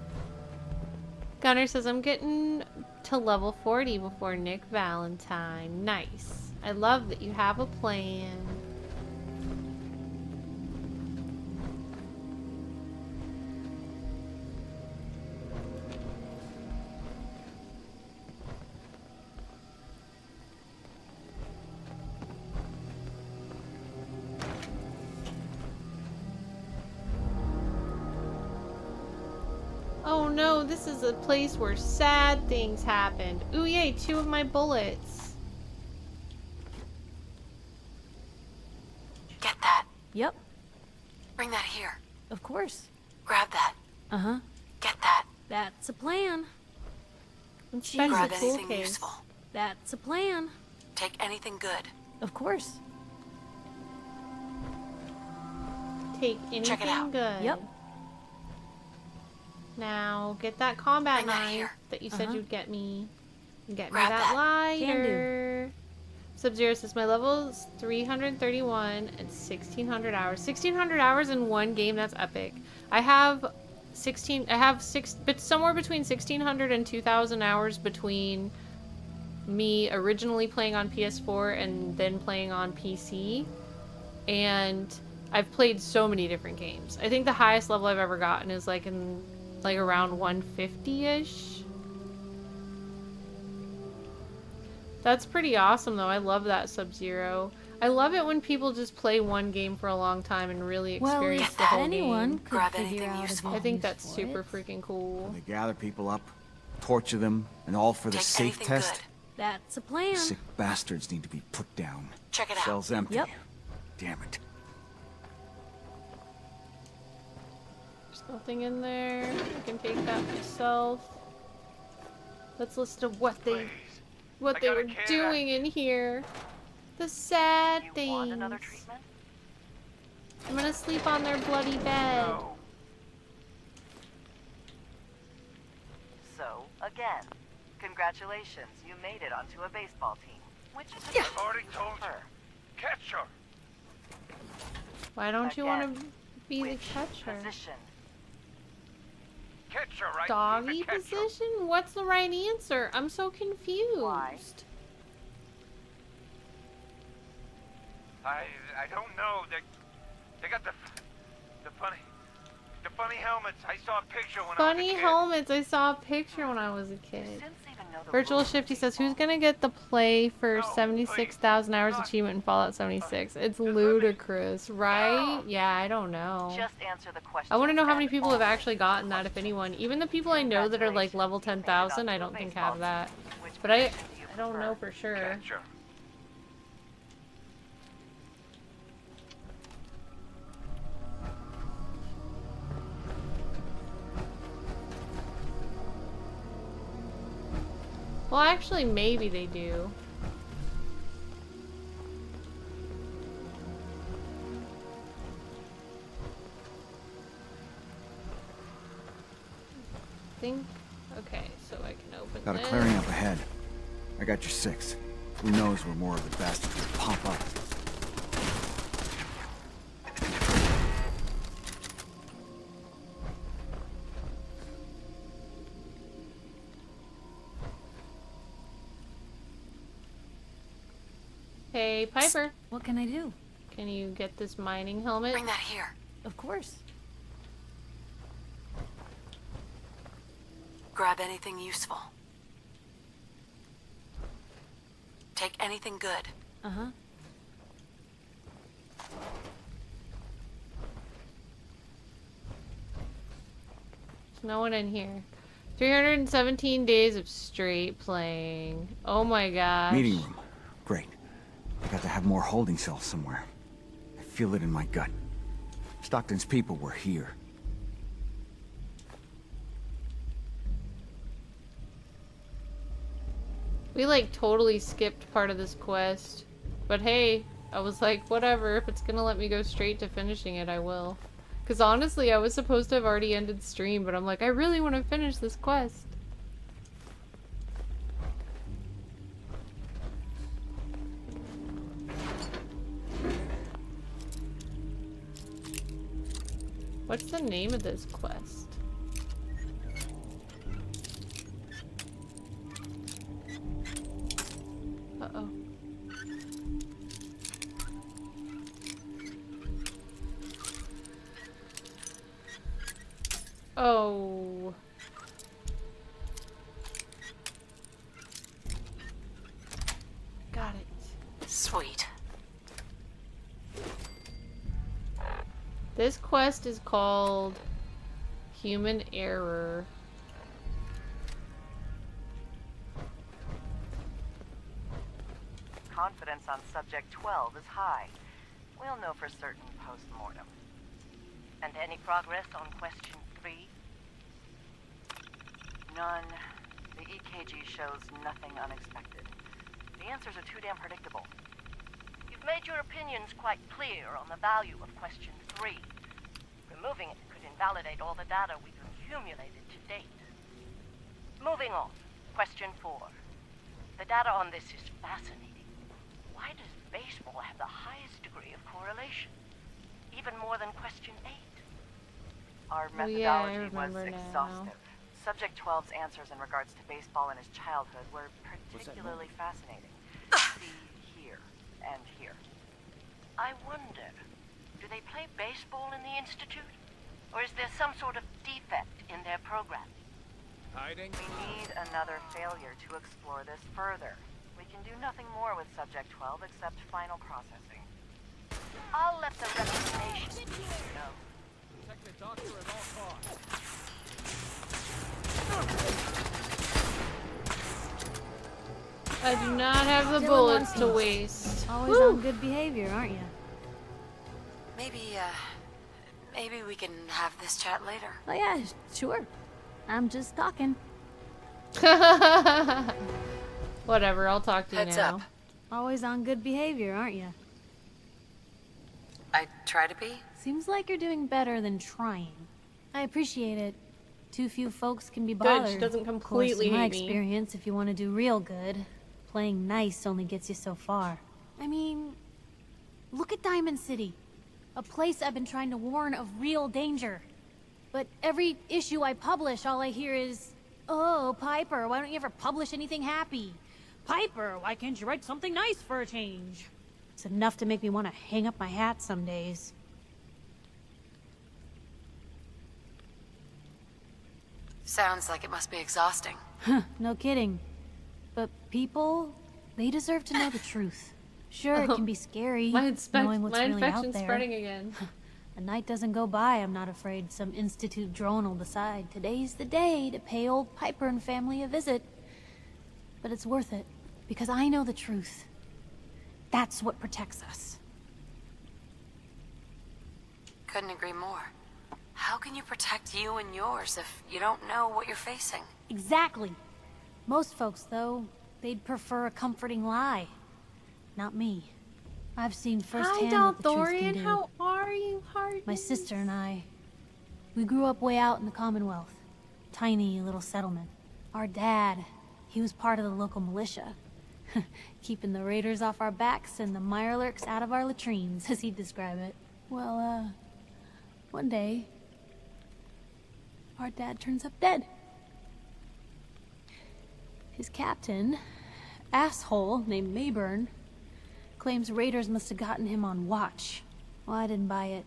Gunner says, I'm getting to level 40 before Nick Valentine. Nice. I love that you have a plan. Oh no, this is a place where sad things happened. Ooh yay, 2 of my bullets. Get that. Yep. Bring that here. Of course. Grab that. Uh-huh. Get that. That's a plan. Especially Grab the tool anything case. useful. That's a plan. Take anything good. Of course. Take anything Check it out. good. Yep. Now, get that combat Bring that knife here. that you said you'd get me. And get Grab me that that. Can do. lighter. Sub-Zero says, my level is 331 and 1,600 hours. 1,600 hours in one game, that's epic. I have but somewhere between 1,600 and 2,000 hours between me originally playing on PS4 and then playing on PC. And I've played so many different games. I think the highest level I've ever gotten is like around 150-ish. That's pretty awesome though. I love that, Sub-Zero. I love it when people just play one game for a long time and really experience the whole anyone game. could Grab figure anything out a useful. good I think use that's for super it. freaking cool. They gather people up, torture them, and all for the Take safe anything test. good. That's a plan. Sick bastards need to be put down. Check it out. Cell's empty. Yep. Damn it. There's nothing in there. I can take that myself. Let's list of what they were doing in here. The sad things. I'm gonna sleep on their bloody bed. So, again, congratulations, you made it onto a baseball team. Which is I've already told you. Catch her. Why don't you want to be the catcher? position? Catch her, right? Doggy He's a catcher. position? What's the right answer? I'm so confused. I don't know. They got the funny helmets. I saw a picture when I was a Funny kid. helmets. I saw a picture when I was a kid. Virtual Shifty says, who's gonna get the play for 76,000 hours achievement in Fallout 76? It's ludicrous, right? Yeah, I don't know. Just answer the question. I want to know how many people have actually gotten that, if anyone. Even the people I know that are like level 10,000, I don't think have that. But I don't know for sure. Catch her. Well, actually, maybe they do. think... Okay, so I can open Got a this. clearing up ahead. I got your 6. Who knows where more of the bastards will pop up. Hey, Piper. What can I do? Can you get this mining helmet? Bring that here. Of course. Grab anything useful. Take anything good. Uh-huh. There's no one in here. 317 days of straight playing. Oh my gosh. Meeting room. Great. I got to have more holding cells somewhere. I feel it in my gut. Stockton's people were here. We like totally skipped part of this quest. But hey, I was like, whatever, if it's gonna let me go straight to finishing it, I will. Because honestly, I was supposed to have already ended stream, but I'm like, I really want to finish this quest. What's the name of this quest? Uh-oh. Oh. Got it. Sweet. This quest is called Human Error. Confidence on subject 12 is high. We'll know for certain post-mortem. And any progress on question 3? None. The EKG shows nothing unexpected. The answers are too damn predictable. You've made your opinions quite clear on the value of question 3. Removing it could invalidate all the data we've accumulated to date. Moving on. Question 4. The data on this is fascinating. Why does baseball have the highest degree of correlation? Even more than question 8. Our methodology was exhaustive. Subject 12's answers in regards to baseball in his childhood were particularly fascinating. See here and here. I wonder, do they play baseball in the Institute? Or is there some sort of defect in their programming? Hiding? We need another failure to explore this further. We can do nothing more with Subject 12 except final processing. I'll let the rest of the nation know. Protect the doctor at all costs. I do not have the bullets to waste. Always on good behavior, aren't you? Maybe we can have this chat later. Oh yeah, sure. I'm just talking. Whatever, I'll talk to you Heads now. up. Always on good behavior, aren't you? I try to be. Seems like you're doing better than trying. I appreciate it. Too few folks can be Good, bothered. she doesn't Of course, completely in my hate me. experience, if you want to do real good, playing nice only gets you so far. I mean, look at Diamond City. A place I've been trying to warn of real danger. But every issue I publish, all I hear is, "Oh, Piper, why don't you ever publish anything happy? Piper, why can't you write something nice for a change?" It's enough to make me want to hang up my hat some days. Sounds like it must be exhausting. Huh, no kidding. But people, they deserve to know the truth. Sure, it can be scary, knowing what's really out infection's there. spreading again. A night doesn't go by, I'm not afraid some Institute drone will decide today's the day to pay old Piper and family a visit. But it's worth it, because I know the truth. That's what protects us. Couldn't agree more. How can you protect you and yours if you don't know what you're facing? Exactly. Most folks, though, they'd prefer a comforting lie. Not me. I've seen firsthand Hi, what the truth Dorian. can do. How are you, Heart? My sister and I, we grew up way out in the Commonwealth. tiny little settlement. Our dad, he was part of the local militia. Keeping the raiders off our backs and the mirelurks out of our latrines, as he'd describe it. Well, one day, our dad turns up dead. His captain, asshole named Mayburn, claims raiders must have gotten him on watch. Well, I didn't buy it.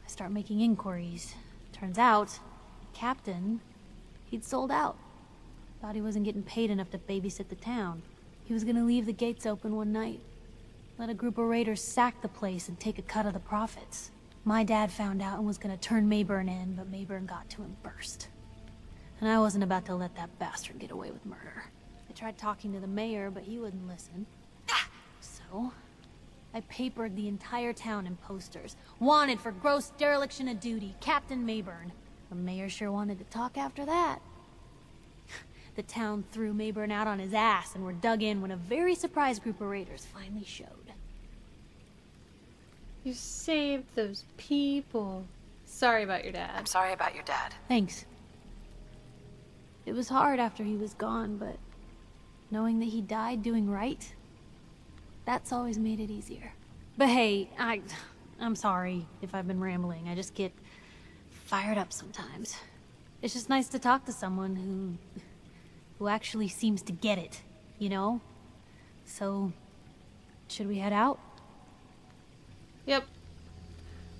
I start making inquiries. Turns out, captain, he'd sold out. Thought he wasn't getting paid enough to babysit the town. He was gonna leave the gates open one night. Let a group of raiders sack the place and take a cut of the profits. My dad found out and was gonna turn Mayburn in, but Mayburn got to him first. And I wasn't about to let that bastard get away with murder. I tried talking to the mayor, but he wouldn't listen. So, I papered the entire town in posters. Wanted for gross dereliction of duty, Captain Mayburn. The mayor sure wanted to talk after that. The town threw Mayburn out on his ass and were dug in when a very surprised group of raiders finally showed. You saved those people. Sorry about your dad. I'm sorry about your dad. Thanks. It was hard after he was gone, but knowing that he died doing right, that's always made it easier. But hey, I'm sorry if I've been rambling. I just get fired up sometimes. It's just nice to talk to someone who actually seems to get it, you know? So, should we head out? Yep.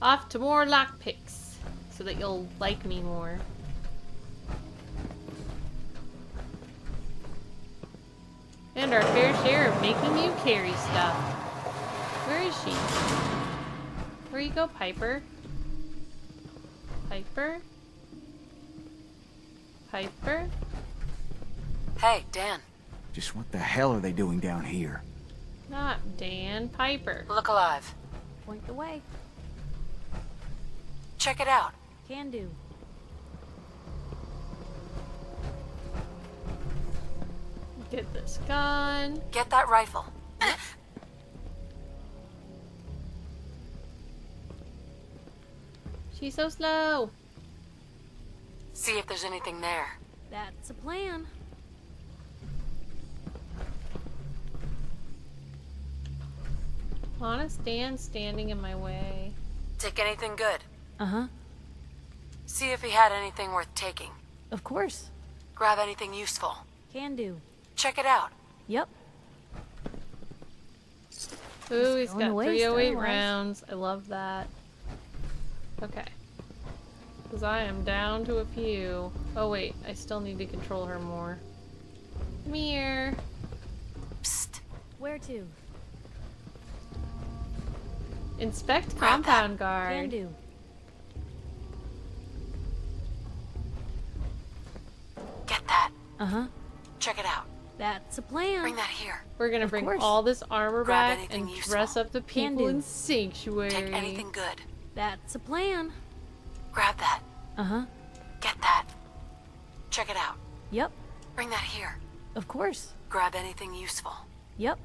Off to more lockpicks, so that you'll like me more. And our fair share of making you carry stuff. Where is she? Where you go, Piper? Piper? Piper? Hey, Dan. Just what the hell are they doing down here? Not Dan, Piper. Look alive. Point the way. Check it out. Can do. Get this gun. Get that rifle. She's so slow. See if there's anything there. That's a plan. Honest Dan standing in my way. Take anything good. Uh-huh. See if he had anything worth taking. Of course. Grab anything useful. Can do. Check it out. Yep. Ooh, he's going got to waste 308 otherwise. rounds. I love that. Okay. Because I am down to a few. Oh wait, I still need to control her more. Come here. Psst. Where to? Inspect compound Can guard. do. Get that. Uh-huh. Check it out. That's a plan. Bring that here. We're gonna bring course. all this armor Grab back anything and useful. dress up the Can people do. in Sanctuary. Take anything good. That's a plan. Grab that. Uh-huh. Get that. Check it out. Yep. Bring that here. Of course. Grab anything useful. Yep.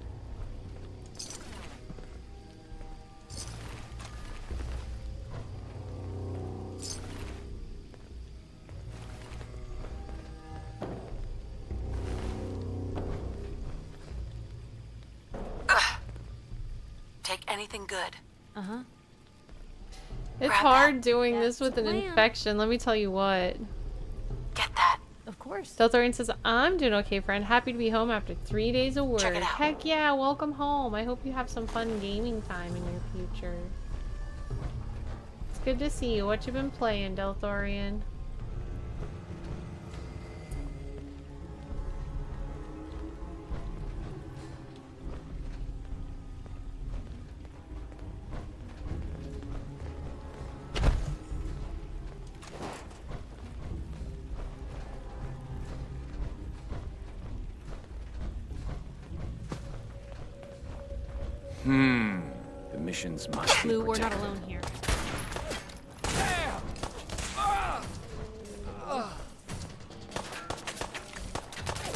Take anything good. Uh-huh. It's Grab hard that. doing That's this with an the plan. infection, let me tell you what. Get that. Of course. Delthorian says, I'm doing okay, friend. Happy to be home after 3 days of work. Check it out. Heck yeah, welcome home. I hope you have some fun gaming time in your future. It's good to see you. What you been playing, Delthorian? The missions must be Blue, we're not protected. alone here.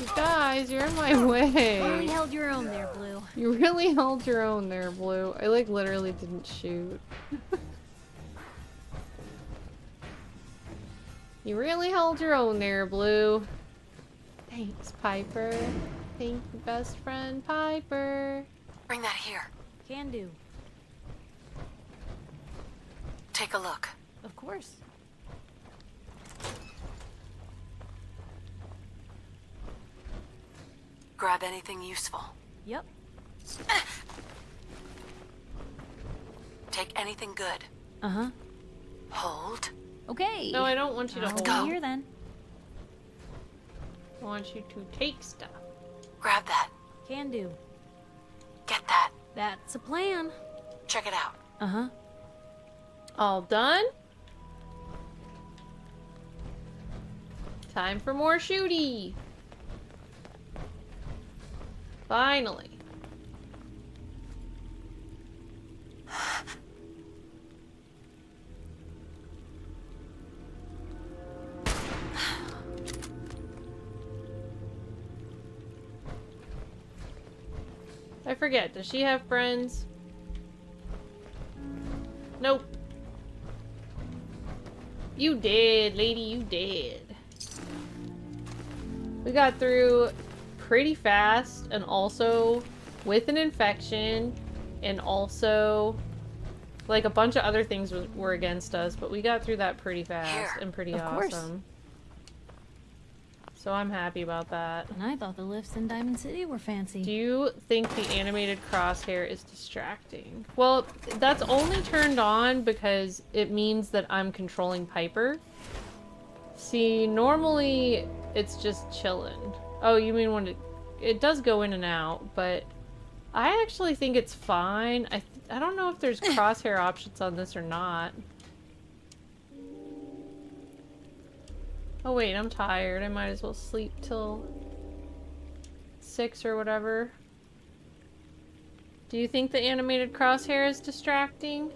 You guys, you're in my Really way. held your own there, Blue. You really held your own there, Blue. I like literally didn't shoot. You really held your own there, Blue. Thanks, Piper. Thank you, best friend, Piper. Bring that here. Can do. Take a look. Of course. Grab anything useful. Yep. Take anything good. Uh-huh. Hold. Okay. No, I don't want you to I'll hold. be here then. I want you to take stuff. Grab that. Can do. Get that. That's a plan. Check it out. Uh-huh. All done? Time for more shooty. Finally. I forget, does she have friends? Nope. You did, lady, you did. We got through pretty fast, and also with an infection, and also like a bunch of other things were against us, but we got through that pretty fast and pretty awesome. So I'm happy about that. And I thought the lifts in Diamond City were fancy. Do you think the animated crosshair is distracting? Well, that's only turned on because it means that I'm controlling Piper. See, normally it's just chilling. Oh, you mean when it does go in and out, but I actually think it's fine. I don't know if there's crosshair options on this or not. Oh wait, I'm tired. I might as well sleep till 6 or whatever. Do you think the animated crosshair is distracting?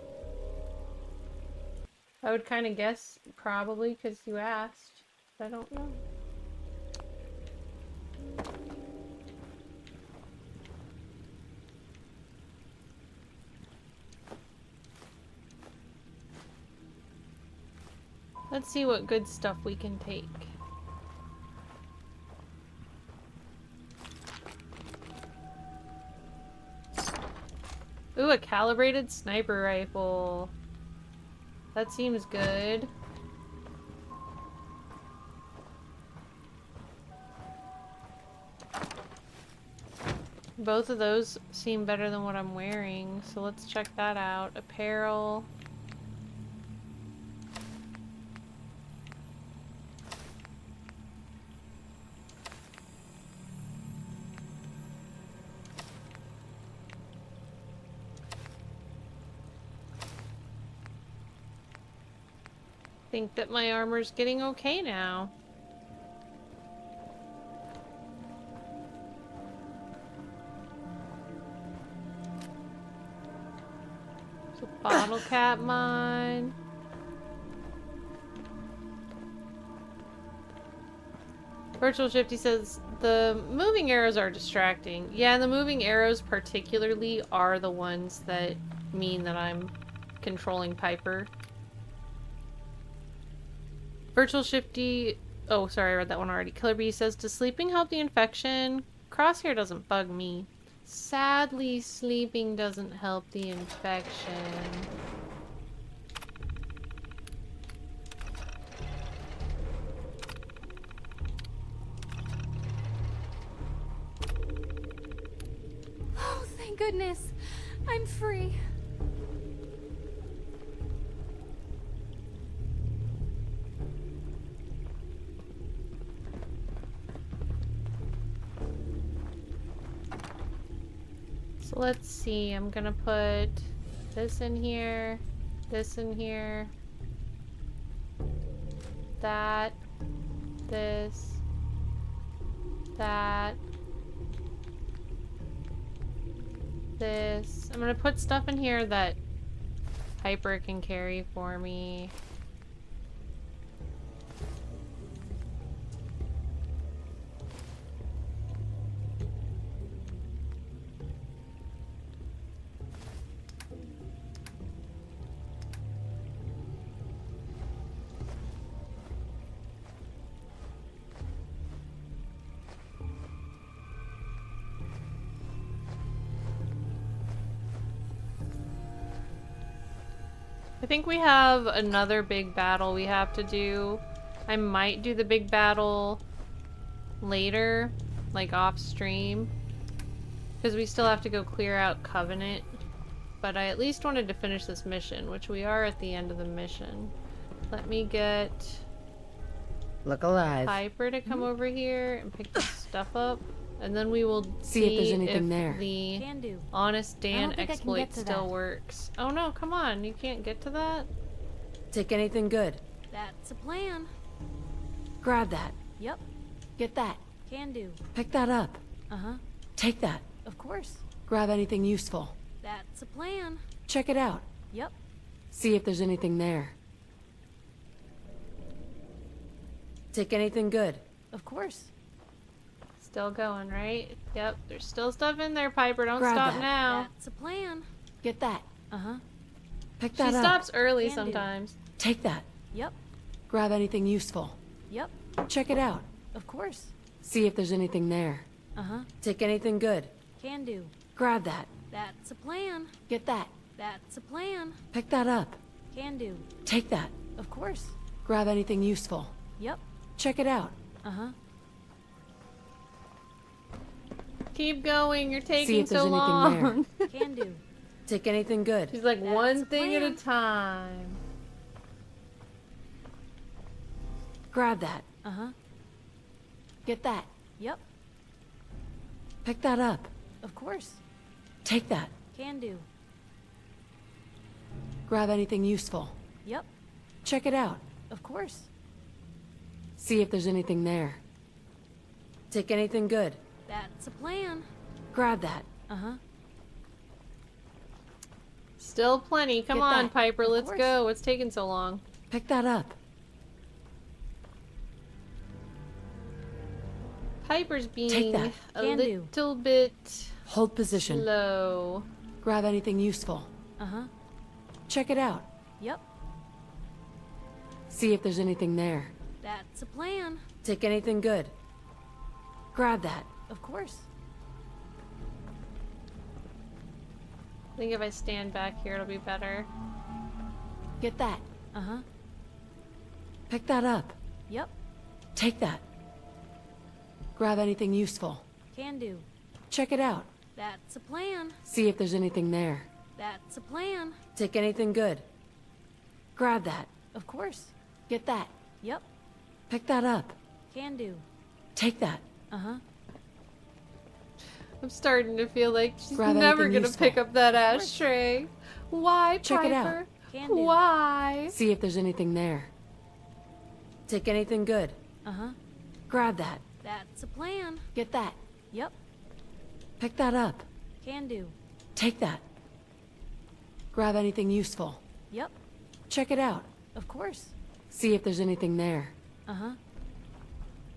I would kind of guess probably because you asked. But I don't know. Let's see what good stuff we can take. Ooh, a calibrated sniper rifle. That seems good. Both of those seem better than what I'm wearing, so let's check that out. Apparel. Think that my armor's getting okay now. So bottle cap mine. Virtual Shifty says the moving arrows are distracting. Yeah, and the moving arrows particularly are the ones that mean that I'm controlling Piper. Virtual Shifty... Oh, sorry, I read that one already. Killer Bee says, does sleeping help the infection? Crosshair doesn't bug me. Sadly, sleeping doesn't help the infection. Oh, thank goodness. I'm free. So let's see, I'm gonna put this in here, this in here, that, this, that, this. I'm gonna put stuff in here that Piper can carry for me. think we have another big battle we have to do. I might do the big battle later, like off stream, because we still have to go clear out Covenant. But I at least wanted to finish this mission, which we are at the end of the mission. Let me get Look alive. Piper to come over here and pick this stuff up, and then we will See if there's anything there. The Can do. Honest Dan think I can get exploit to still that. works. Oh no, come on, you can't get to that? Take anything good. That's a plan. Grab that. Yep. Get that. Can do. Pick that up. Uh-huh. Take that. Of course. Grab anything useful. That's a plan. Check it out. Yep. See if there's anything there. Take anything good. Of course. Still going, right? Yep, there's still stuff in there, Piper. Don't Grab stop that. now. That's a plan. Get that. Uh-huh. Pick She that up. stops early Can do. sometimes. Take that. Yep. Grab anything useful. Yep. Check it out. Of course. See if there's anything there. Uh-huh. Take anything good. Can do. Grab that. That's a plan. Get that. That's a plan. Pick that up. Can do. Take that. Of course. Grab anything useful. Yep. Check it out. Uh-huh. Keep going, you're See taking if there's so anything long. there. Can do. Take anything good. She's like, That's one a thing at a plan. time. Grab that. Uh-huh. Get that. Yep. Pick that up. Of course. Take that. Can do. Grab anything useful. Yep. Check it out. Of course. See if there's anything there. Take anything good. That's a plan. Grab that. Uh-huh. Still plenty. Come Get on, that. Piper, Of let's course. go. What's taking so long? Pick that up. Piper's being Take that. a Can do. little bit Hold position. slow. Grab anything useful. Uh-huh. Check it out. Yep. See if there's anything there. That's a plan. Take anything good. Grab that. Of course. I think if I stand back here, it'll be better. Get that. Uh-huh. Pick that up. Yep. Take that. Grab anything useful. Can do. Check it out. That's a plan. See if there's anything there. That's a plan. Take anything good. Grab that. Of course. Get that. Yep. Pick that up. Can do. Take that. Uh-huh. I'm starting to feel like she's Grab never anything gonna useful. pick up that ashtray. Why, Check it out. Piper? Can do. Why? See if there's anything there. Take anything good. Uh-huh. Grab that. That's a plan. Get that. Yep. Pick that up. Can do. Take that. Grab anything useful. Yep. Check it out. Of course. See if there's anything there. Uh-huh.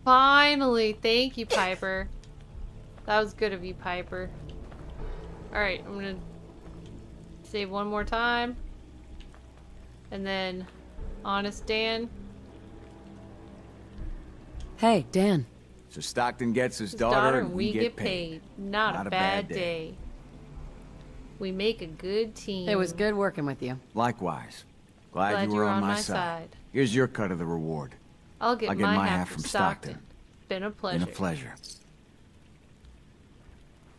Finally, thank you, Piper. That was good of you, Piper. Alright, I'm gonna save one more time. And then, Honest Dan. Hey, Dan. So Stockton gets his His daughter, and and we get paid. Not a bad day. We make a good team. It was good working with you. Likewise. Glad you were on my side. Here's your cut of the reward. I'll get my half from Stockton. Been a pleasure. Been a pleasure.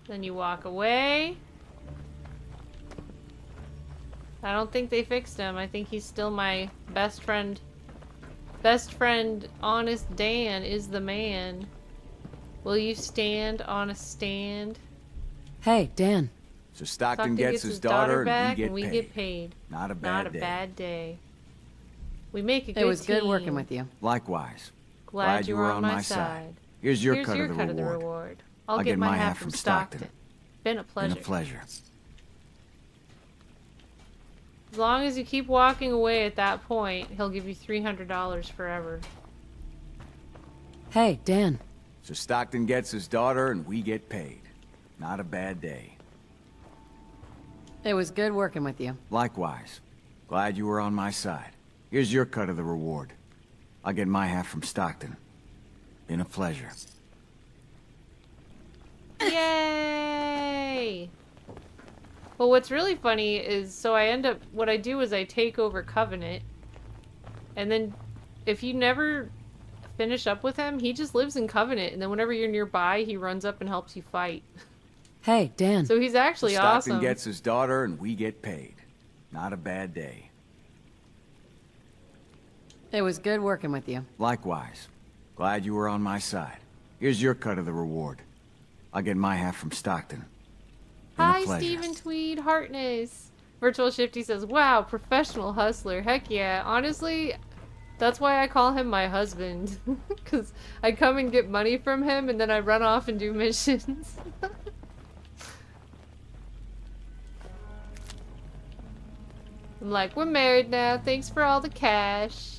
Then you walk away. I don't think they fixed him. I think he's still my best friend. Best friend, Honest Dan, is the man. Will you stand on a stand? Hey, Dan. So Stockton gets his daughter, back, and we get get paid. paid. Not a bad Not a day. bad day. We make a good It was team. good working with you. Likewise. Glad you were on my side. Here's your cut of the reward. reward. I'll get my half from Stockton. Been a pleasure. Been a pleasure. As long as you keep walking away at that point, he'll give you $300 forever. Hey, Dan. So Stockton gets his daughter, and we get paid. Not a bad day. It was good working with you. Likewise. Glad you were on my side. Here's your cut of the reward. I'll get my half from Stockton. Been a pleasure. Yay! But what's really funny is, so I end up, what I do is I take over Covenant, and then if you never finish up with him, he just lives in Covenant, and then whenever you're nearby, he runs up and helps you fight. Hey, Dan. So he's actually Stockton awesome. gets his daughter and we get paid. Not a bad day. It was good working with you. Likewise. Glad you were on my side. Here's your cut of the reward. I'll get my half from Stockton. Been a Hi, pleasure. Stephen Tweed Hartness. Virtual Shifty says, wow, professional hustler. Heck yeah. Honestly, that's why I call him my husband. Because I come and get money from him, and then I run off and do missions. I'm like, we're married now. Thanks for all the cash.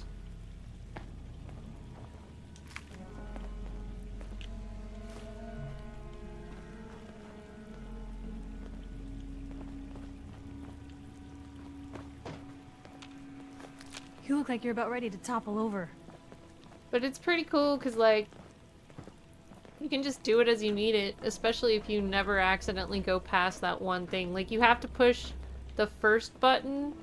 You look like you're about ready to topple over. But it's pretty cool because, like, you can just do it as you need it, especially if you never accidentally go past that one thing. Like, you have to push the first button,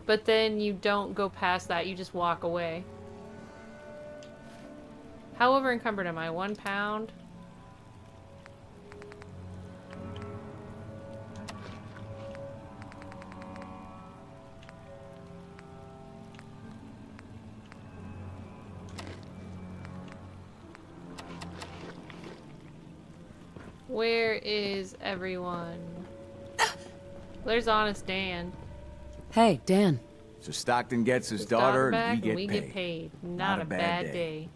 but then you don't go past that, you just walk away. How over encumbered am I? 1 pound? Where is everyone? There's Honest Dan. Hey, Dan. So Stockton gets his Daughter daughter back and we get paid. get paid. Not a bad day.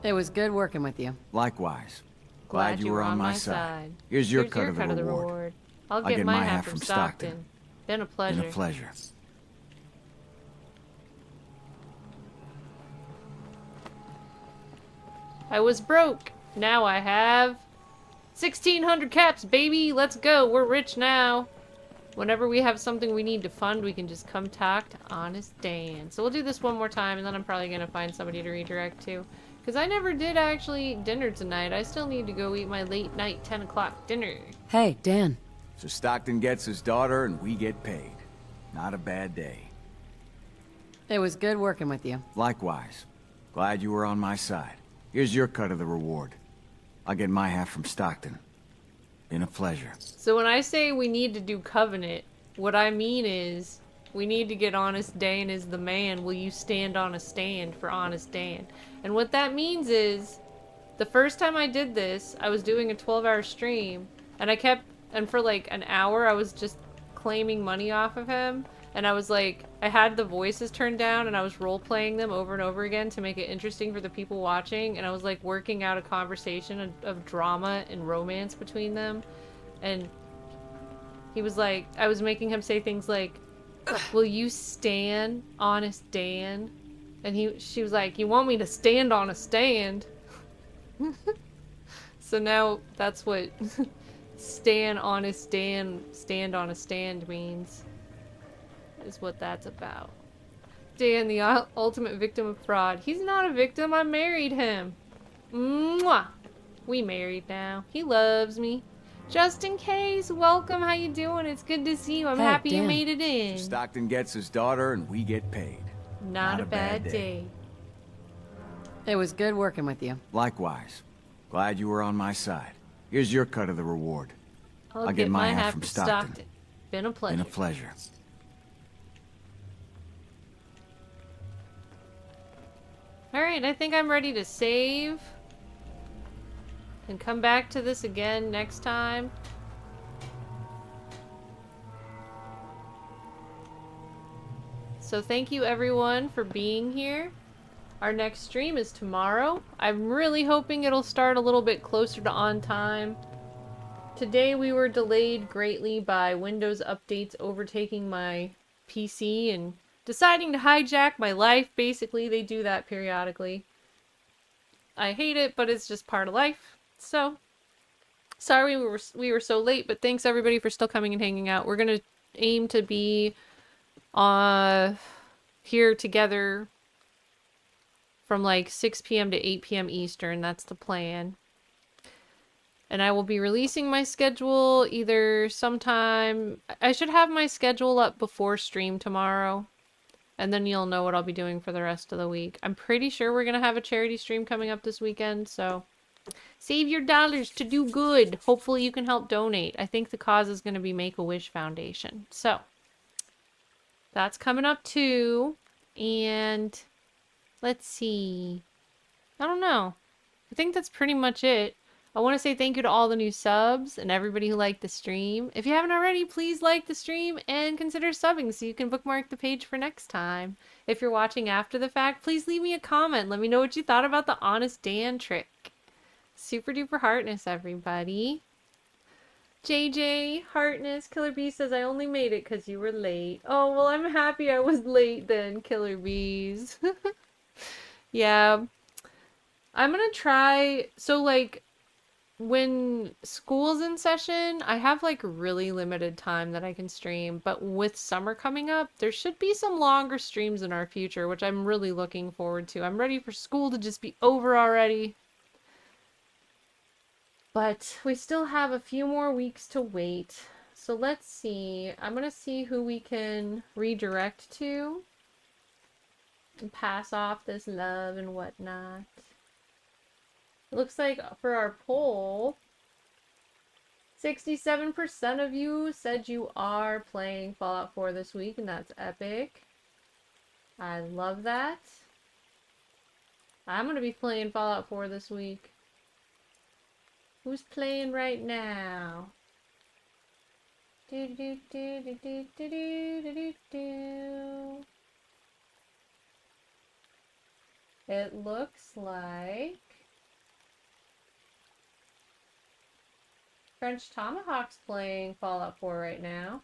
It was good working with you. Likewise. Glad you were on my side. Here's your cut of the reward. I'll get my half from Stockton. Been a pleasure. Been a pleasure. I was broke. Now I have 1,600 caps, baby. Let's go. We're rich now. Whenever we have something we need to fund, we can just come talk to Honest Dan. So we'll do this one more time, and then I'm probably going to find somebody to redirect to. Because I never did actually eat dinner tonight. I still need to go eat my late night 10 o'clock dinner. Hey, Dan. So Stockton gets his daughter and we get paid. Not a bad day. It was good working with you. Likewise. Glad you were on my side. Here's your cut of the reward. I'll get my half from Stockton. Been a pleasure. So when I say we need to do Covenant, what I mean is we need to get Honest Dan as the man. Will you stand on a stand for Honest Dan? And what that means is, the first time I did this, I was doing a 12-hour stream, and for like an hour I was just claiming money off of him. And I was like, I had the voices turned down and I was role-playing them over and over again to make it interesting for the people watching. And I was like working out a conversation of drama and romance between them. And he was like, I was making him say things like, will you stand Honest Dan? And she was like, you want me to stand on a stand? So now that's what stand Honest Dan, stand on a stand means. Is what that's about. Dan, the ultimate victim of fraud. He's not a victim. I married him. Mwah! We married now. He loves me. Just in case, welcome. How you doing? It's good to see you. I'm happy you made it in. So Stockton gets his daughter and we get paid. Not a bad day. It was good working with you. Likewise. Glad you were on my side. Here's your cut of the reward. I'll get my half from Stockton. Been a pleasure. Been a pleasure. Alright, I think I'm ready to save. And come back to this again next time. So thank you everyone for being here. Our next stream is tomorrow. I'm really hoping it'll start a little bit closer to on time. Today we were delayed greatly by Windows updates overtaking my PC and deciding to hijack my life. Basically, they do that periodically. I hate it, but it's just part of life. So, sorry we were so late, but thanks everybody for still coming and hanging out. We're gonna aim to be here together from like 6 p.m. to 8 p.m. Eastern. That's the plan. And I will be releasing my schedule either sometime... I should have my schedule up before stream tomorrow. And then you'll know what I'll be doing for the rest of the week. I'm pretty sure we're going to have a charity stream coming up this weekend, so... Save your dollars to do good. Hopefully you can help donate. I think the cause is going to be Make-A-Wish Foundation. So, that's coming up too. And let's see. I don't know. I think that's pretty much it. I want to say thank you to all the new subs and everybody who liked the stream. If you haven't already, please like the stream and consider subbing so you can bookmark the page for next time. If you're watching after the fact, please leave me a comment. Let me know what you thought about the Honest Dan trick. Super duper heartness, everybody. JJ, heartness, Killer Bee says, I only made it because you were late. Oh, well, I'm happy I was late then, Killer Bees. Yeah. I'm gonna try, so like, when school's in session, I have like really limited time that I can stream, but with summer coming up, there should be some longer streams in our future, which I'm really looking forward to. I'm ready for school to just be over already. But we still have a few more weeks to wait. So let's see. I'm going to see who we can redirect to. And pass off this love and whatnot. It looks like for our poll, 67% of you said you are playing Fallout 4 this week, and that's epic. I love that. I'm going to be playing Fallout 4 this week. Who's playing right now? Do do do do do do do do do. It looks like French Tomahawk's playing Fallout 4 right now.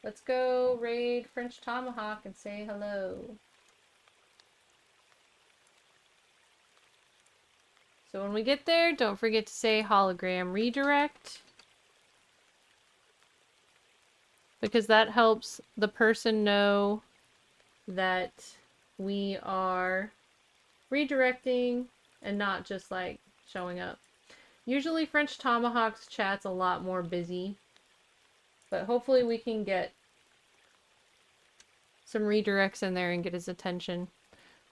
Let's go raid French Tomahawk and say hello. So when we get there, don't forget to say hologram redirect. Because that helps the person know that we are redirecting and not just like showing up. Usually French Tomahawk's chat's a lot more busy. But hopefully we can get some redirects in there and get his attention.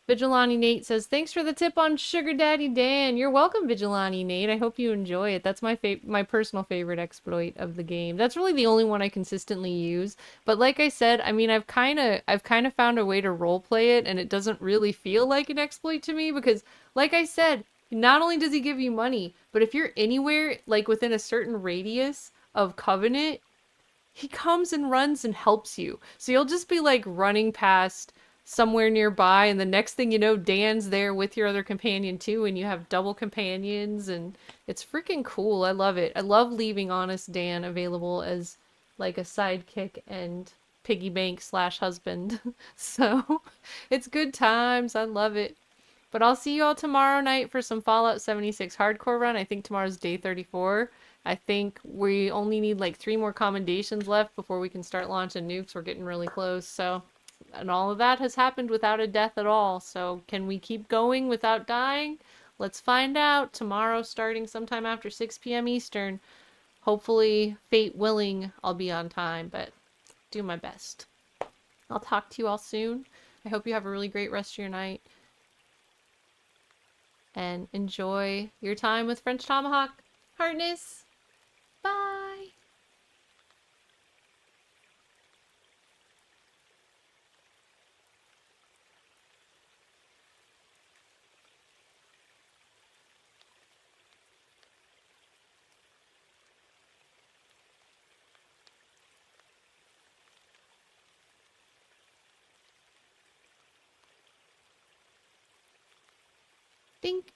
Vigilante Nate says, thanks for the tip on Sugar Daddy Dan. You're welcome, Vigilante Nate. I hope you enjoy it. That's my personal favorite exploit of the game. That's really the only one I consistently use. But like I said, I mean, I've kind of found a way to roleplay it, and it doesn't really feel like an exploit to me because, like I said, not only does he give you money, but if you're anywhere, like within a certain radius of Covenant, he comes and runs and helps you. So you'll just be like running past somewhere nearby, and the next thing you know, Dan's there with your other companion too, and you have double companions, and it's freaking cool. I love it. I love leaving Honest Dan available as like a sidekick and piggy bank / husband. So it's good times. I love it. But I'll see you all tomorrow night for some Fallout 76 hardcore run. I think tomorrow's day 34. I think we only need like 3 more commendations left before we can start launching nukes. We're getting really close, so... And all of that has happened without a death at all. So can we keep going without dying? Let's find out tomorrow starting sometime after 6 p.m. Eastern. Hopefully, fate willing, I'll be on time, but do my best. I'll talk to you all soon. I hope you have a really great rest of your night. And enjoy your time with French Tomahawk. Heartness. Bye. Dink.